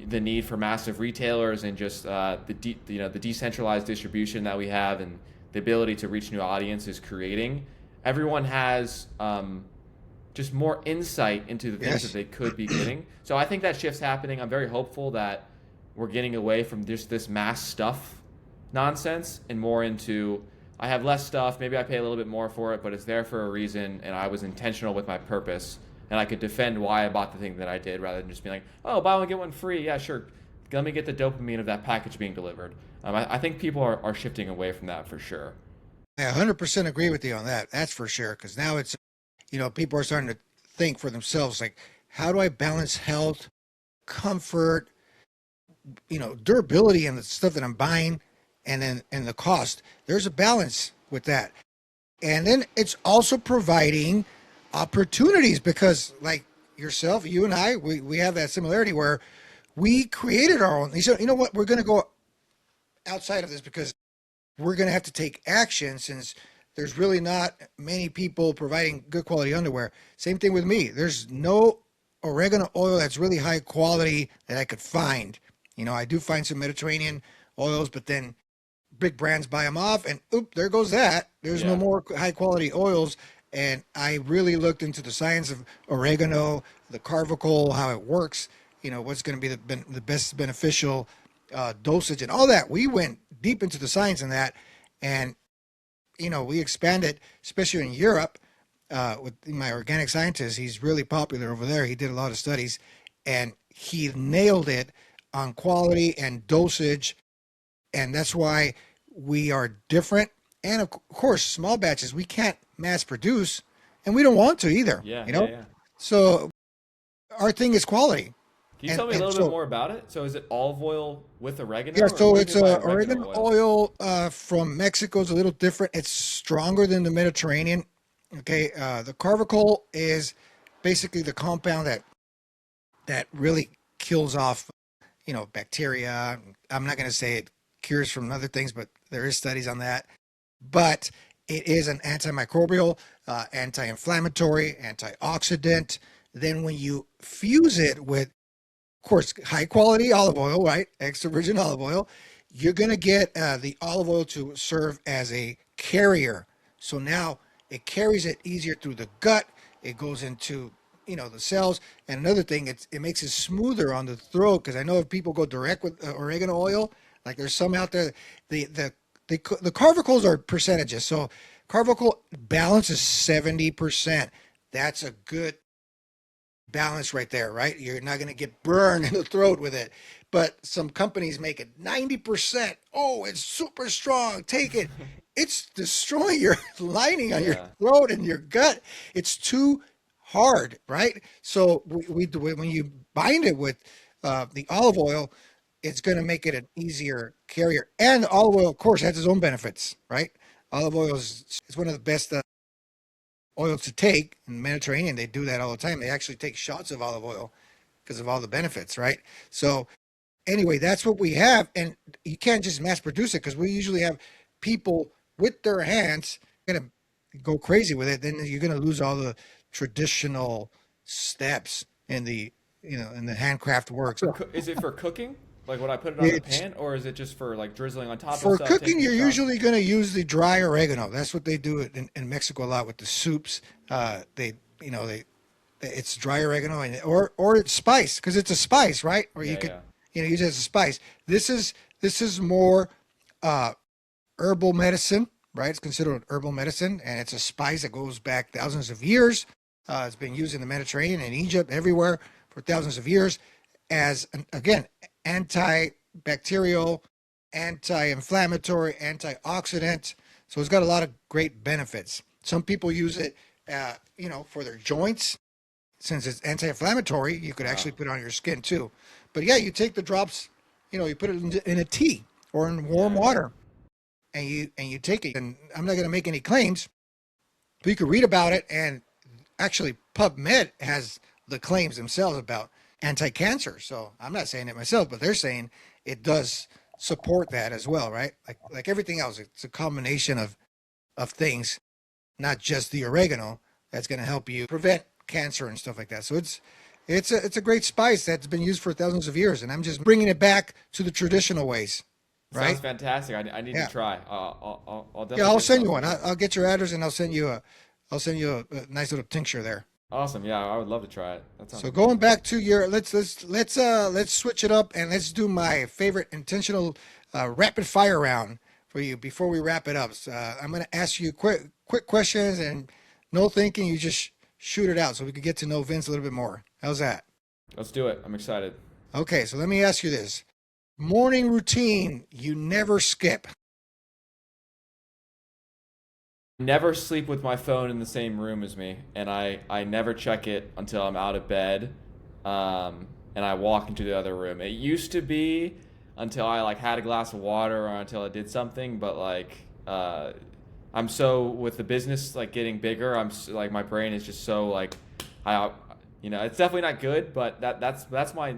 Speaker 2: the need for massive retailers and just the decentralized distribution that we have and the ability to reach new audiences creating everyone has just more insight into the things that
Speaker 1: Yes.
Speaker 2: they could be getting. So I think that shift's happening. I'm very hopeful that we're getting away from just this mass stuff nonsense and more into I have less stuff, maybe I pay a little bit more for it, but it's there for a reason and I was intentional with my purpose and I could defend why I bought the thing that I did rather than just being like, oh, buy one get one free. Yeah, sure. Let me get the dopamine of that package being delivered. I think people are shifting away from that for sure.
Speaker 1: I 100% agree with you on that. That's for sure. Because now it's, people are starting to think for themselves, like, how do I balance health, comfort, durability and the stuff that I'm buying and the cost. There's a balance with that. And then it's also providing opportunities because like yourself, you and I, we have that similarity where we created our own. So you know what? We're going to go outside of this because we're going to have to take action since there's really not many people providing good quality underwear. Same thing with me. There's no oregano oil that's really high quality that I could find. I do find some Mediterranean oils, but then big brands buy them off and oop, there goes that. There's no
Speaker 2: Yeah.
Speaker 1: more high quality oils. And I really looked into the science of oregano, the carvicle, how it works, what's going to be the best beneficial dosage and all that. We went deep into the science in that. And, we expanded, especially in Europe, with my organic scientist. He's really popular over there. He did a lot of studies and he nailed it on quality and dosage. And that's why we are different. And of course, small batches, we can't mass produce and we don't want to either,
Speaker 2: Yeah, yeah, yeah.
Speaker 1: So our thing is quality.
Speaker 2: Can you
Speaker 1: And,
Speaker 2: tell me a
Speaker 1: and
Speaker 2: little bit
Speaker 1: so,
Speaker 2: more about it? So is it olive oil with oregano,
Speaker 1: yeah,
Speaker 2: or
Speaker 1: so
Speaker 2: what do you
Speaker 1: it's
Speaker 2: mean by oregano
Speaker 1: oregano
Speaker 2: oil?
Speaker 1: oil from Mexico is a little different. It's stronger than the Mediterranean. Okay. The carvicle is basically the compound that really kills off, bacteria. I'm not going to say it cures from other things, but there is studies on that. But it is an antimicrobial, anti-inflammatory, antioxidant. Then when you fuse it with, of course, high quality olive oil, right? Extra virgin olive oil, you're going to get the olive oil to serve as a carrier. So now it carries it easier through the gut. It goes into, the cells. And another thing, it makes it smoother on the throat because I know if people go direct with oregano oil, like there's some out there, the carvicles are percentages. So carvicle balance is 70%. That's a good balance right there, right? You're not going to get burned in the throat with it. But some companies make it 90%. Oh, it's super strong. Take it. It's destroying your lining on your
Speaker 2: Yeah.
Speaker 1: throat and your gut. It's too hard, right? So we do it when you bind it with the olive oil, it's going to make it an easier carrier. And olive oil, of course, has its own benefits, right? Olive oil is one of the best oils to take in the Mediterranean. They do that all the time. They actually take shots of olive oil because of all the benefits, right? So anyway, that's what we have, and you can't just mass produce it because we usually have people with their hands gonna go crazy with it. Then you're gonna lose all the traditional steps in the handcraft work. So
Speaker 2: Is it for cooking? Like when I put it on the
Speaker 1: it's
Speaker 2: pan, or is it just for like drizzling on top of
Speaker 1: for
Speaker 2: stuff,
Speaker 1: cooking.
Speaker 2: taking
Speaker 1: You're
Speaker 2: shots?
Speaker 1: usually gonna use the dry oregano. That's what they do in Mexico a lot with the soups. They they it's dry oregano and or it's spice because it's a spice, right? Or you
Speaker 2: Yeah,
Speaker 1: could
Speaker 2: yeah.
Speaker 1: use it as a spice. This is more uh, herbal medicine, right? It's considered herbal medicine, and it's a spice that goes back thousands of years. It's been used in the Mediterranean and Egypt, everywhere for thousands of years, as again antibacterial, anti-inflammatory, antioxidant. So it's got a lot of great benefits. Some people use it, for their joints since it's anti-inflammatory, you could actually
Speaker 2: Wow.
Speaker 1: put it on your skin too. But yeah, you take the drops, you put it in a tea or in warm
Speaker 2: Yeah, yeah.
Speaker 1: water, and you take it. And I'm not going to make any claims, but you can read about it. And actually, PubMed has the claims themselves about anti-cancer. So I'm not saying it myself, but they're saying it does support that as well, right? Like everything else, it's a combination of things, not just the oregano that's going to help you prevent cancer and stuff like that. So it's a great spice that's been used for thousands of years, and I'm just bringing it back to the traditional ways,
Speaker 2: Sounds
Speaker 1: right?
Speaker 2: fantastic. I need to
Speaker 1: Yeah,
Speaker 2: try. I'll
Speaker 1: yeah.
Speaker 2: definitely
Speaker 1: I'll
Speaker 2: get
Speaker 1: send you
Speaker 2: some.
Speaker 1: one. I'll get your address, and I'll send you a nice little tincture there.
Speaker 2: Awesome. Yeah, I would love to try it. That sounds
Speaker 1: So going
Speaker 2: amazing.
Speaker 1: back to your let's switch it up and let's do my favorite intentional rapid fire round for you before we wrap it up. So, I'm going to ask you quick questions and no thinking. You just shoot it out so we can get to know Vince a little bit more. How's that?
Speaker 2: Let's do it. I'm excited.
Speaker 1: Okay, so let me ask you this. Morning routine you never skip.
Speaker 2: Never sleep with my phone in the same room as me, and I never check it until I'm out of bed, and I walk into the other room. It used to be until I like had a glass of water or until I did something, but like I'm so with the business like getting bigger, like my brain is just so like I it's definitely not good, but that's my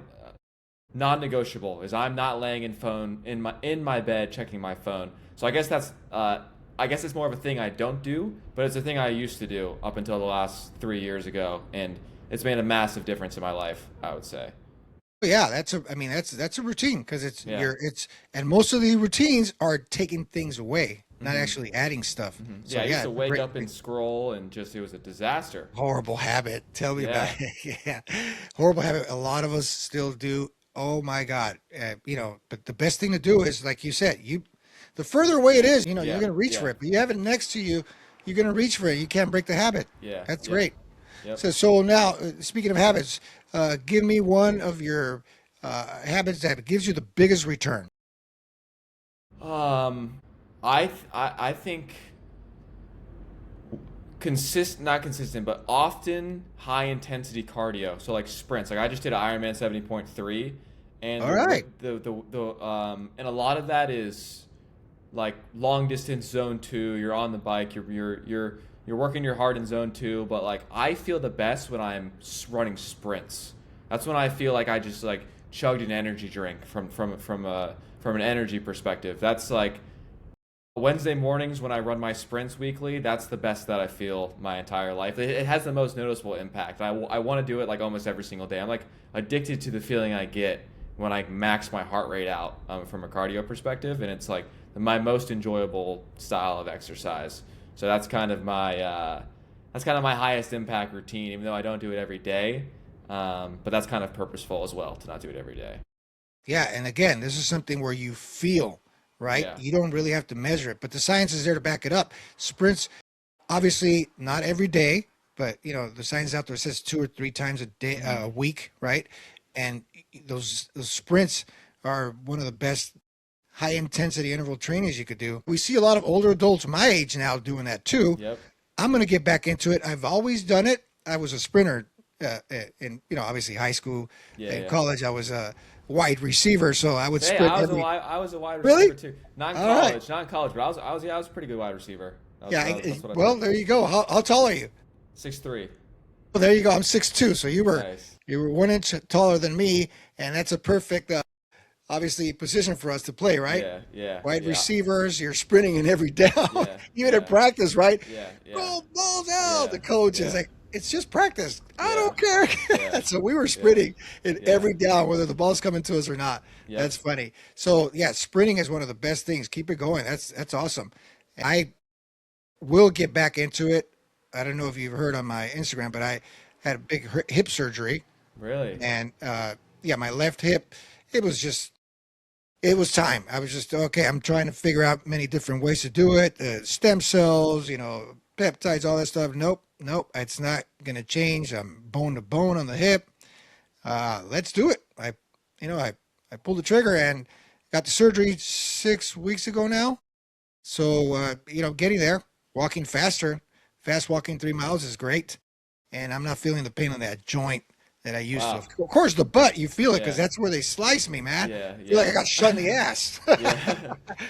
Speaker 2: non-negotiable is I'm not laying in my bed checking my phone. So I guess it's more of a thing I don't do, but it's a thing I used to do up until the last 3 years ago, and it's made a massive difference in my life, I would say.
Speaker 1: Yeah, I mean that's a routine because
Speaker 2: Yeah.
Speaker 1: and most of the routines are taking things away, not
Speaker 2: hmm
Speaker 1: actually adding stuff.
Speaker 2: Yeah,
Speaker 1: So
Speaker 2: I used
Speaker 1: yeah,
Speaker 2: to
Speaker 1: it's a
Speaker 2: wake up and scroll, and just it was a disaster.
Speaker 1: horrible habit. Tell me about
Speaker 2: Yeah.
Speaker 1: it. Yeah, horrible habit. A lot of us still do. Oh my God. But the best thing to do is, like you said, the further away it is, you're
Speaker 2: Yeah.
Speaker 1: going to reach for
Speaker 2: Yeah.
Speaker 1: it. But you have it next to you, you're going to reach for it. You can't break the habit.
Speaker 2: Yeah.
Speaker 1: That's
Speaker 2: Yep.
Speaker 1: great.
Speaker 2: Yep.
Speaker 1: So now, speaking of habits, give me one of your habits that gives you the biggest return.
Speaker 2: Um, I think not consistent, but often high intensity cardio. So like sprints. Like I just did an Ironman 70.3, and
Speaker 1: All right.
Speaker 2: and a lot of that is like long distance zone 2. You're on the bike. You're working your heart in zone 2. But like I feel the best when I'm running sprints. That's when I feel like I just like chugged an energy drink from an energy perspective. That's like Wednesday mornings when I run my sprints weekly, that's the best that I feel my entire life. It has the most noticeable impact. I want to do it like almost every single day. I'm like addicted to the feeling I get when I max my heart rate out from a cardio perspective, and it's like my most enjoyable style of exercise. So that's kind of my highest impact routine, even though I don't do it every day. But that's kind of purposeful as well to not do it every day.
Speaker 1: Yeah, and again, this is something where you feel, right?
Speaker 2: Yeah.
Speaker 1: You don't really have to measure it, but the science is there to back it up. Sprints, obviously, not every day, but the science out there says 2 or 3 times a day,
Speaker 2: hmm
Speaker 1: a week, right? And those sprints are one of the best high intensity interval trainings you could do. We see a lot of older adults my age now doing that too.
Speaker 2: Yep.
Speaker 1: I'm going to get back into it. I've always done it. I was a sprinter in, obviously high school
Speaker 2: Yeah.
Speaker 1: and
Speaker 2: Yeah.
Speaker 1: college. I was a wide receiver, so I would
Speaker 2: Hey,
Speaker 1: sprint every.
Speaker 2: I was a wide
Speaker 1: Really?
Speaker 2: receiver too. Not in
Speaker 1: All right.
Speaker 2: college, not in college, but I was a pretty good wide receiver.
Speaker 1: Yeah.
Speaker 2: That's what I
Speaker 1: Well,
Speaker 2: did.
Speaker 1: there you go. How tall are you?
Speaker 2: 6'3".
Speaker 1: Well, there you go. I'm 6'2", so
Speaker 2: Nice.
Speaker 1: you were 1 inch taller than me, and that's a perfect, obviously, position for us to play, right?
Speaker 2: Yeah, yeah,
Speaker 1: Wide
Speaker 2: yeah,
Speaker 1: receivers, you're sprinting in every down,
Speaker 2: yeah,
Speaker 1: even in
Speaker 2: yeah,
Speaker 1: practice, right?
Speaker 2: yeah, yeah,
Speaker 1: Roll balls out.
Speaker 2: yeah,
Speaker 1: The coach is
Speaker 2: yeah,
Speaker 1: like, it's just practice. I
Speaker 2: yeah,
Speaker 1: don't care.
Speaker 2: yeah,
Speaker 1: So we were
Speaker 2: yeah,
Speaker 1: sprinting in
Speaker 2: yeah,
Speaker 1: every down, whether the ball's coming to us or not.
Speaker 2: yep.
Speaker 1: That's funny. So yeah, sprinting is one of the best things. Keep it going. That's awesome. I will get back into it. I don't know if you've heard on my Instagram, but I had a big hip surgery,
Speaker 2: Really?
Speaker 1: and yeah, my left hip. It was just it was time. I was just okay. I'm trying to figure out many different ways to do it. Stem cells, peptides, all that stuff. Nope, nope. It's not gonna change. I'm bone to bone on the hip. Let's do it. I pulled the trigger and got the surgery 6 weeks ago now. So getting there, walking faster, fast walking 3 miles is great, and I'm not feeling the pain on that joint that I used to.
Speaker 2: Wow.
Speaker 1: Of course, the butt you feel it because
Speaker 2: Yeah,
Speaker 1: that's where they slice me, man.
Speaker 2: yeah,
Speaker 1: I feel like I
Speaker 2: yeah,
Speaker 1: got shot in the ass.
Speaker 2: yeah.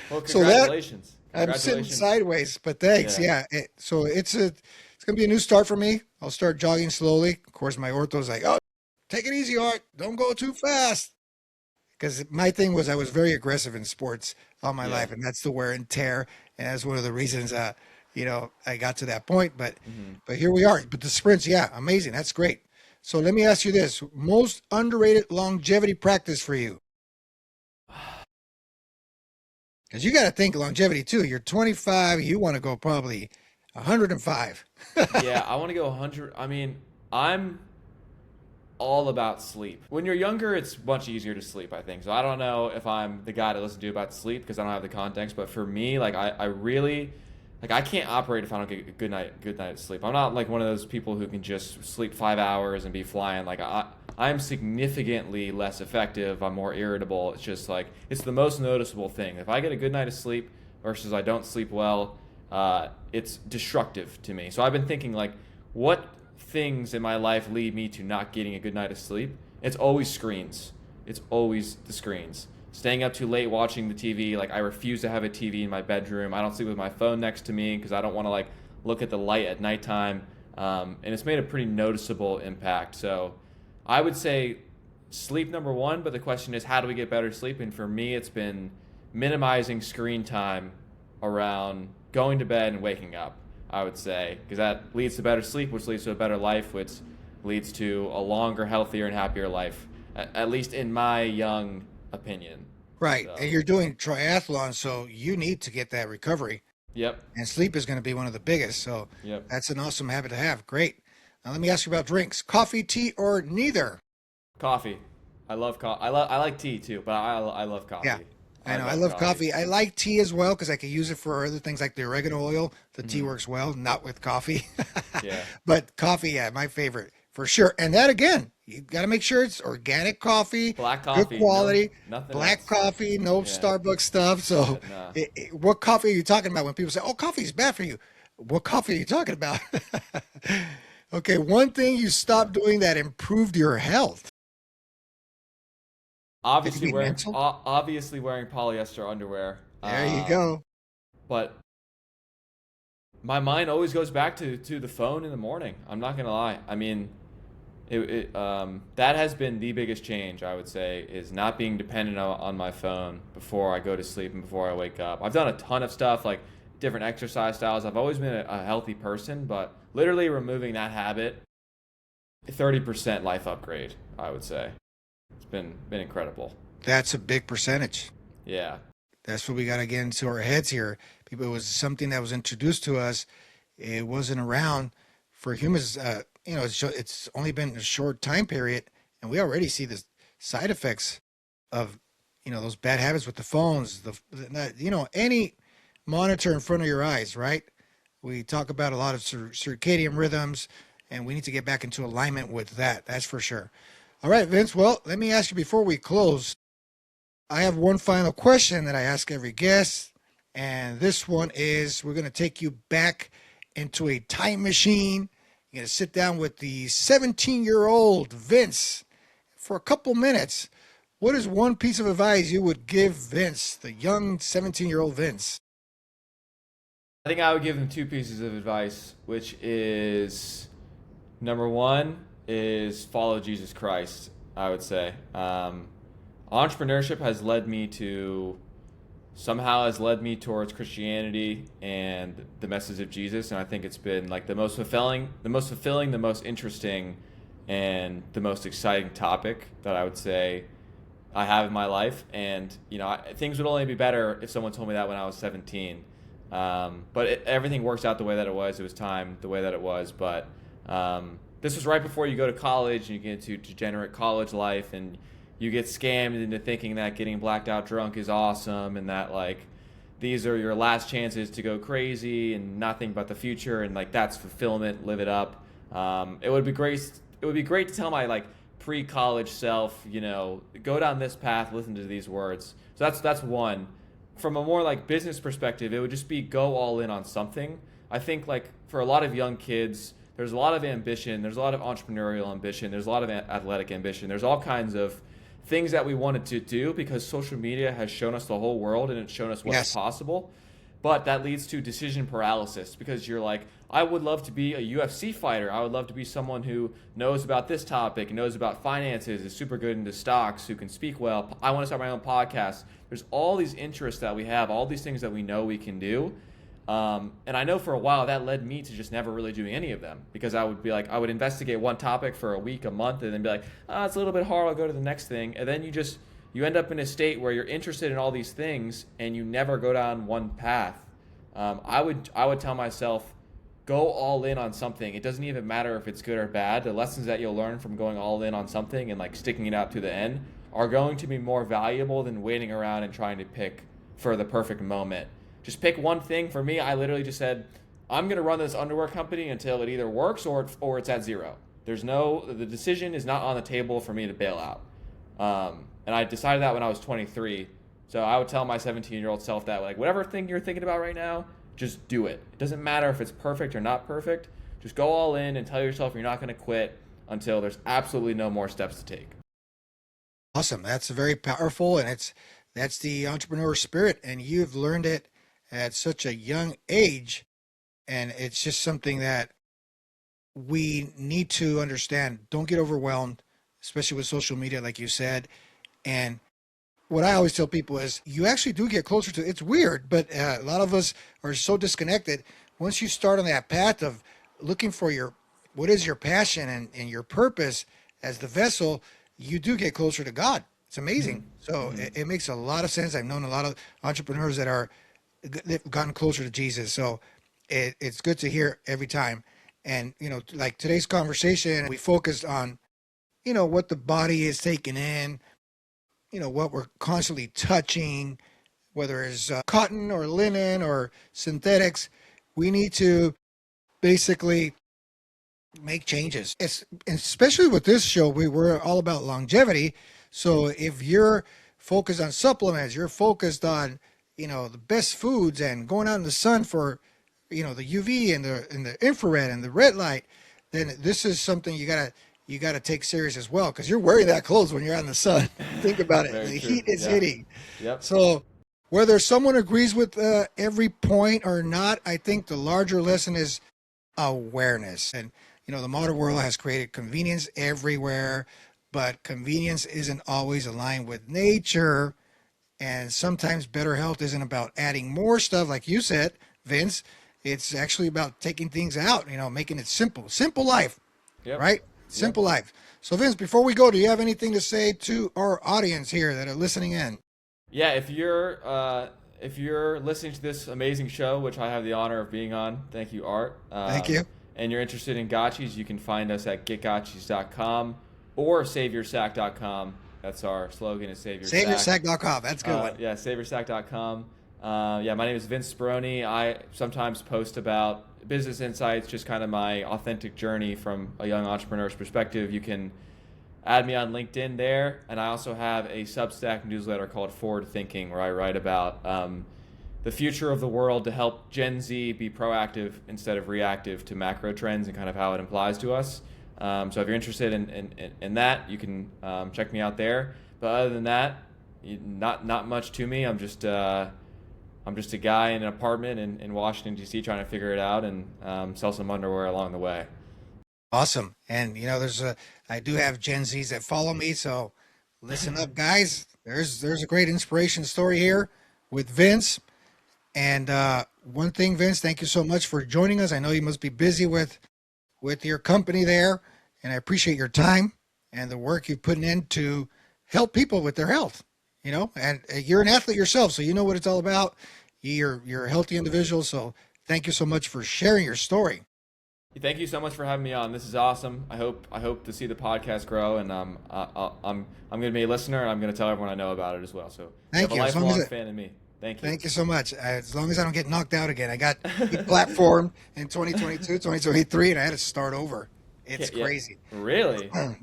Speaker 2: Well,
Speaker 1: So that
Speaker 2: congratulations,
Speaker 1: I'm sitting
Speaker 2: congratulations.
Speaker 1: sideways, but thanks.
Speaker 2: Yeah,
Speaker 1: Yeah. So it's gonna be a new start for me. I'll start jogging slowly. Of course, my ortho's like, "Oh, take it easy, Art. Don't go too fast." Because my thing was I was very aggressive in sports all my
Speaker 2: yeah.
Speaker 1: life, and that's the wear and tear, and that's one of the reasons I got to that point.
Speaker 2: hmm
Speaker 1: But here we are. But the sprints, yeah, amazing. That's great. So let me ask you this: most underrated longevity practice for you? Because you got to think longevity too. You're 25. You want to go probably 105.
Speaker 2: Yeah, I want to go 100. I mean, I'm all about sleep. When you're younger, it's much easier to sleep, I think. So I don't know if I'm the guy to listen to about sleep because I don't have the context. But for me, like I really, like I can't operate if I don't get a good night of sleep. I'm not like one of those people who can just sleep 5 hours and be flying. Like I'm significantly less effective. I'm more irritable. It's just like it's the most noticeable thing. If I get a good night of sleep versus I don't sleep well, it's destructive to me. So I've been thinking like, what things in my life lead me to not getting a good night of sleep? It's always screens. It's always the screens. Staying up too late watching the TV. Like I refuse to have a TV in my bedroom. I don't sleep with my phone next to me because I don't want to like look at the light at nighttime. And it's made a pretty noticeable impact. So I would say sleep number one, but the question is how do we get better sleep? And for me, it's been minimizing screen time around going to bed and waking up, I would say, because that leads to better sleep, which leads to a better life, which leads to a longer, healthier, and happier life, at least in my young opinion.
Speaker 1: Right.
Speaker 2: So,
Speaker 1: And you're doing triathlon, so you need to get that recovery.
Speaker 2: yep,
Speaker 1: And sleep is going to be one of the biggest. So
Speaker 2: yep.
Speaker 1: that's an awesome habit to have. Great. Now let me ask you about drinks. Coffee, tea, or neither?
Speaker 2: Coffee. I love coffee. I like tea too, but I love coffee.
Speaker 1: Yeah. I know. I love coffee. I like tea as well because I can use it for other things like the oregano oil. The tea works well, not with coffee.
Speaker 2: Yeah.
Speaker 1: But coffee, yeah, my favorite for sure. And that again, you got to make sure it's organic coffee,
Speaker 2: Black coffee.
Speaker 1: good quality,
Speaker 2: Nothing
Speaker 1: black
Speaker 2: else.
Speaker 1: coffee, no
Speaker 2: Yeah.
Speaker 1: Starbucks stuff. So,
Speaker 2: Nah.
Speaker 1: what coffee are you talking about when people say, "Oh, coffee is bad for you"? What coffee are you talking about? Okay, one thing you stopped doing that improved your health. It could be mental.
Speaker 2: Obviously wearing polyester underwear.
Speaker 1: There you go.
Speaker 2: But my mind always goes back to the phone in the morning. I'm not gonna lie. I mean, that has been the biggest change, I would say, is not being dependent on my phone before I go to sleep and before I wake up. I've done a ton of stuff like different exercise styles. I've always been a healthy person, but literally removing that habit, 30% life upgrade, I would say. It's been incredible.
Speaker 1: That's a big percentage.
Speaker 2: Yeah.
Speaker 1: That's what we got to get into our heads here. People, it was something that was introduced to us. It wasn't around for humans. It's only been a short time period, and we already see the side effects of, those bad habits with the phones, any monitor in front of your eyes, right? We talk about a lot of circadian rhythms, and we need to get back into alignment with that. That's for sure. All right, Vince. Well, let me ask you before we close. I have one final question that I ask every guest, and this one is we're going to take you back into a time machine. You're going to sit down with the 17-year-old Vince for a couple minutes. What is one piece of advice you would give Vince, the young 17-year-old Vince?
Speaker 2: I think I would give him two pieces of advice, which is number one is follow Jesus Christ, I would say. Entrepreneurship has led me towards Christianity and the message of Jesus, and I think it's been like the most fulfilling, the most interesting, and the most exciting topic that I would say I have in my life. And things would only be better if someone told me that when I was 17. But everything works out the way that it was. It was timed the way that it was. But this was right before you go to college and you get into degenerate college life, and you get scammed into thinking that getting blacked out drunk is awesome, and that like these are your last chances to go crazy and not think about the future, and like that's fulfillment. Live it up. It would be great. It would be great to tell my like pre-college self, go down this path, listen to these words. So that's one. From a more like business perspective, it would just be go all in on something. I think like for a lot of young kids, there's a lot of ambition, there's a lot of entrepreneurial ambition, there's a lot of athletic ambition, there's all kinds of things that we wanted to do because social media has shown us the whole world and it's shown us what's possible. But that leads to decision paralysis because you're like, I would love to be a UFC fighter. I would love to be someone who knows about this topic, knows about finances, is super good into stocks, who can speak well. I want to start my own podcast. There's all these interests that we have, all these things that we know we can do. And I know for a while that led me to just never really doing any of them because I would be like, I would investigate one topic for a week, a month, and then be like, it's a little bit hard. I'll go to the next thing. And then you end up in a state where you're interested in all these things and you never go down one path. I would tell myself, go all in on something. It doesn't even matter if it's good or bad. The lessons that you'll learn from going all in on something and like sticking it out to the end are going to be more valuable than waiting around and trying to pick for the perfect moment. Just pick one thing. For me, I literally just said, I'm going to run this underwear company until it either works or it's at zero. The decision is not on the table for me to bail out. And I decided that when I was 23. So I would tell my 17-year-old self that, like, whatever thing you're thinking about right now, just do it. It doesn't matter if it's perfect or not perfect. Just go all in and tell yourself you're not going to quit until there's absolutely no more steps to take.
Speaker 1: Awesome. That's very powerful, and that's the entrepreneur spirit, and you've learned it at such a young age, and it's just something that we need to understand. Don't get overwhelmed, especially with social media, like you said. And what I always tell people is you actually do get closer to, it's weird, but a lot of us are so disconnected. Once you start on that path of looking for what is your passion and your purpose as the vessel, you do get closer to God. It's amazing. So it makes a lot of sense. I've known a lot of entrepreneurs they've gotten closer to Jesus. So it's good to hear every time. And, like today's conversation, we focused on, what the body is taking in, what we're constantly touching, whether it's cotton or linen or synthetics. We need to basically make changes. Especially with this show, we're all about longevity. So if you're focused on supplements, you're focused on, the best foods and going out in the sun for, the UV and the infrared and the red light, then this is something you gotta take serious as well, because you're wearing that clothes when you're out in the sun. Think about it. The heat is hitting.
Speaker 2: Yep.
Speaker 1: So whether someone agrees with every point or not, I think the larger lesson is awareness. And, the modern world has created convenience everywhere, but convenience isn't always aligned with nature. And sometimes better health isn't about adding more stuff, like you said, Vince. It's actually about taking things out, making it simple. Simple life, right? Simple life. So, Vince, before we go, do you have anything to say to our audience here that are listening in?
Speaker 2: Yeah, if you're listening to this amazing show, which I have the honor of being on, thank you, Art.
Speaker 1: Thank you.
Speaker 2: And you're interested in Gotchies, you can find us at getgotchies.com or saveyoursack.com. That's our slogan, is Save Your Sack.
Speaker 1: SaveYourSack.com. That's a good one.
Speaker 2: Yeah, saveyoursack.com. My name is Vince Speroni. I sometimes post about business insights, just kind of my authentic journey from a young entrepreneur's perspective. You can add me on LinkedIn there. And I also have a Substack newsletter called Forward Thinking, where I write about the future of the world to help Gen Z be proactive instead of reactive to macro trends and kind of how it applies to us. So if you're interested in that, you can check me out there. But other than that, not much to me. I'm just a guy in an apartment in Washington, D.C. trying to figure it out and sell some underwear along the way.
Speaker 1: Awesome. And, I do have Gen Zs that follow me. So listen up, guys. There's a great inspiration story here with Vince. And one thing, Vince, thank you so much for joining us. I know you must be busy with your company there. And I appreciate your time and the work you're putting in to help people with their health. And you're an athlete yourself, so you know what it's all about. You're a healthy individual, so thank you so much for sharing your story.
Speaker 2: Thank you so much for having me on. This is awesome. I hope to see the podcast grow, and I'm going to be a listener, and I'm going to tell everyone I know about it as well. So
Speaker 1: thank you.
Speaker 2: You have a lifelong fan of me. Thank you.
Speaker 1: Thank you so much. As long as I don't get knocked out again. I got platformed in 2022, 2023, and I had to start over. It's crazy.
Speaker 2: Really?
Speaker 1: I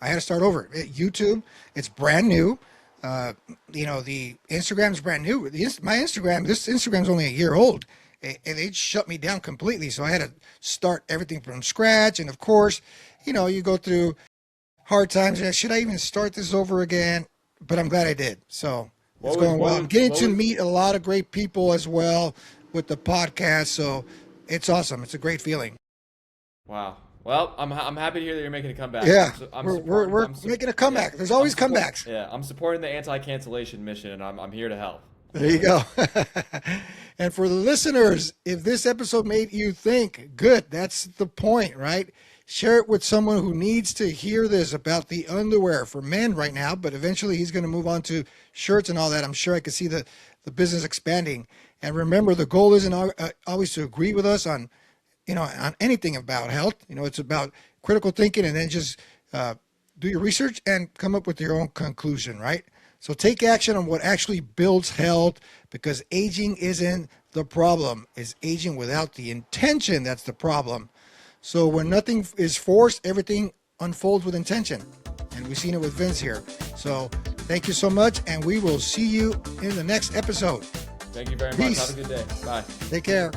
Speaker 1: had to start over. YouTube, it's brand new. The Instagram's brand new. This Instagram's only a year old, and they shut me down completely. So I had to start everything from scratch. And of course, you go through hard times. Should I even start this over again? But I'm glad I did. So it's going well. I'm getting to meet a lot of great people as well with the podcast. So it's awesome. It's a great feeling.
Speaker 2: Wow. Well, I'm happy to hear that you're making a comeback.
Speaker 1: Yeah, we're making a comeback. There's always comebacks.
Speaker 2: Yeah, I'm supporting the anti-cancellation mission, and I'm here to help.
Speaker 1: There you go. And for the listeners, if this episode made you think, good, that's the point, right? Share it with someone who needs to hear this about the underwear for men right now, but eventually he's going to move on to shirts and all that. I'm sure I could see the business expanding. And remember, the goal isn't always to agree with us on on anything about health. It's about critical thinking, and then just do your research and come up with your own conclusion, right? So take action on what actually builds health, because aging isn't the problem. It's aging without the intention that's the problem. So when nothing is forced, everything unfolds with intention. And we've seen it with Vince here. So thank you so much, and we will see you in the next episode.
Speaker 2: Thank you very much.
Speaker 1: Peace.
Speaker 2: Have a good day. Bye.
Speaker 1: Take care.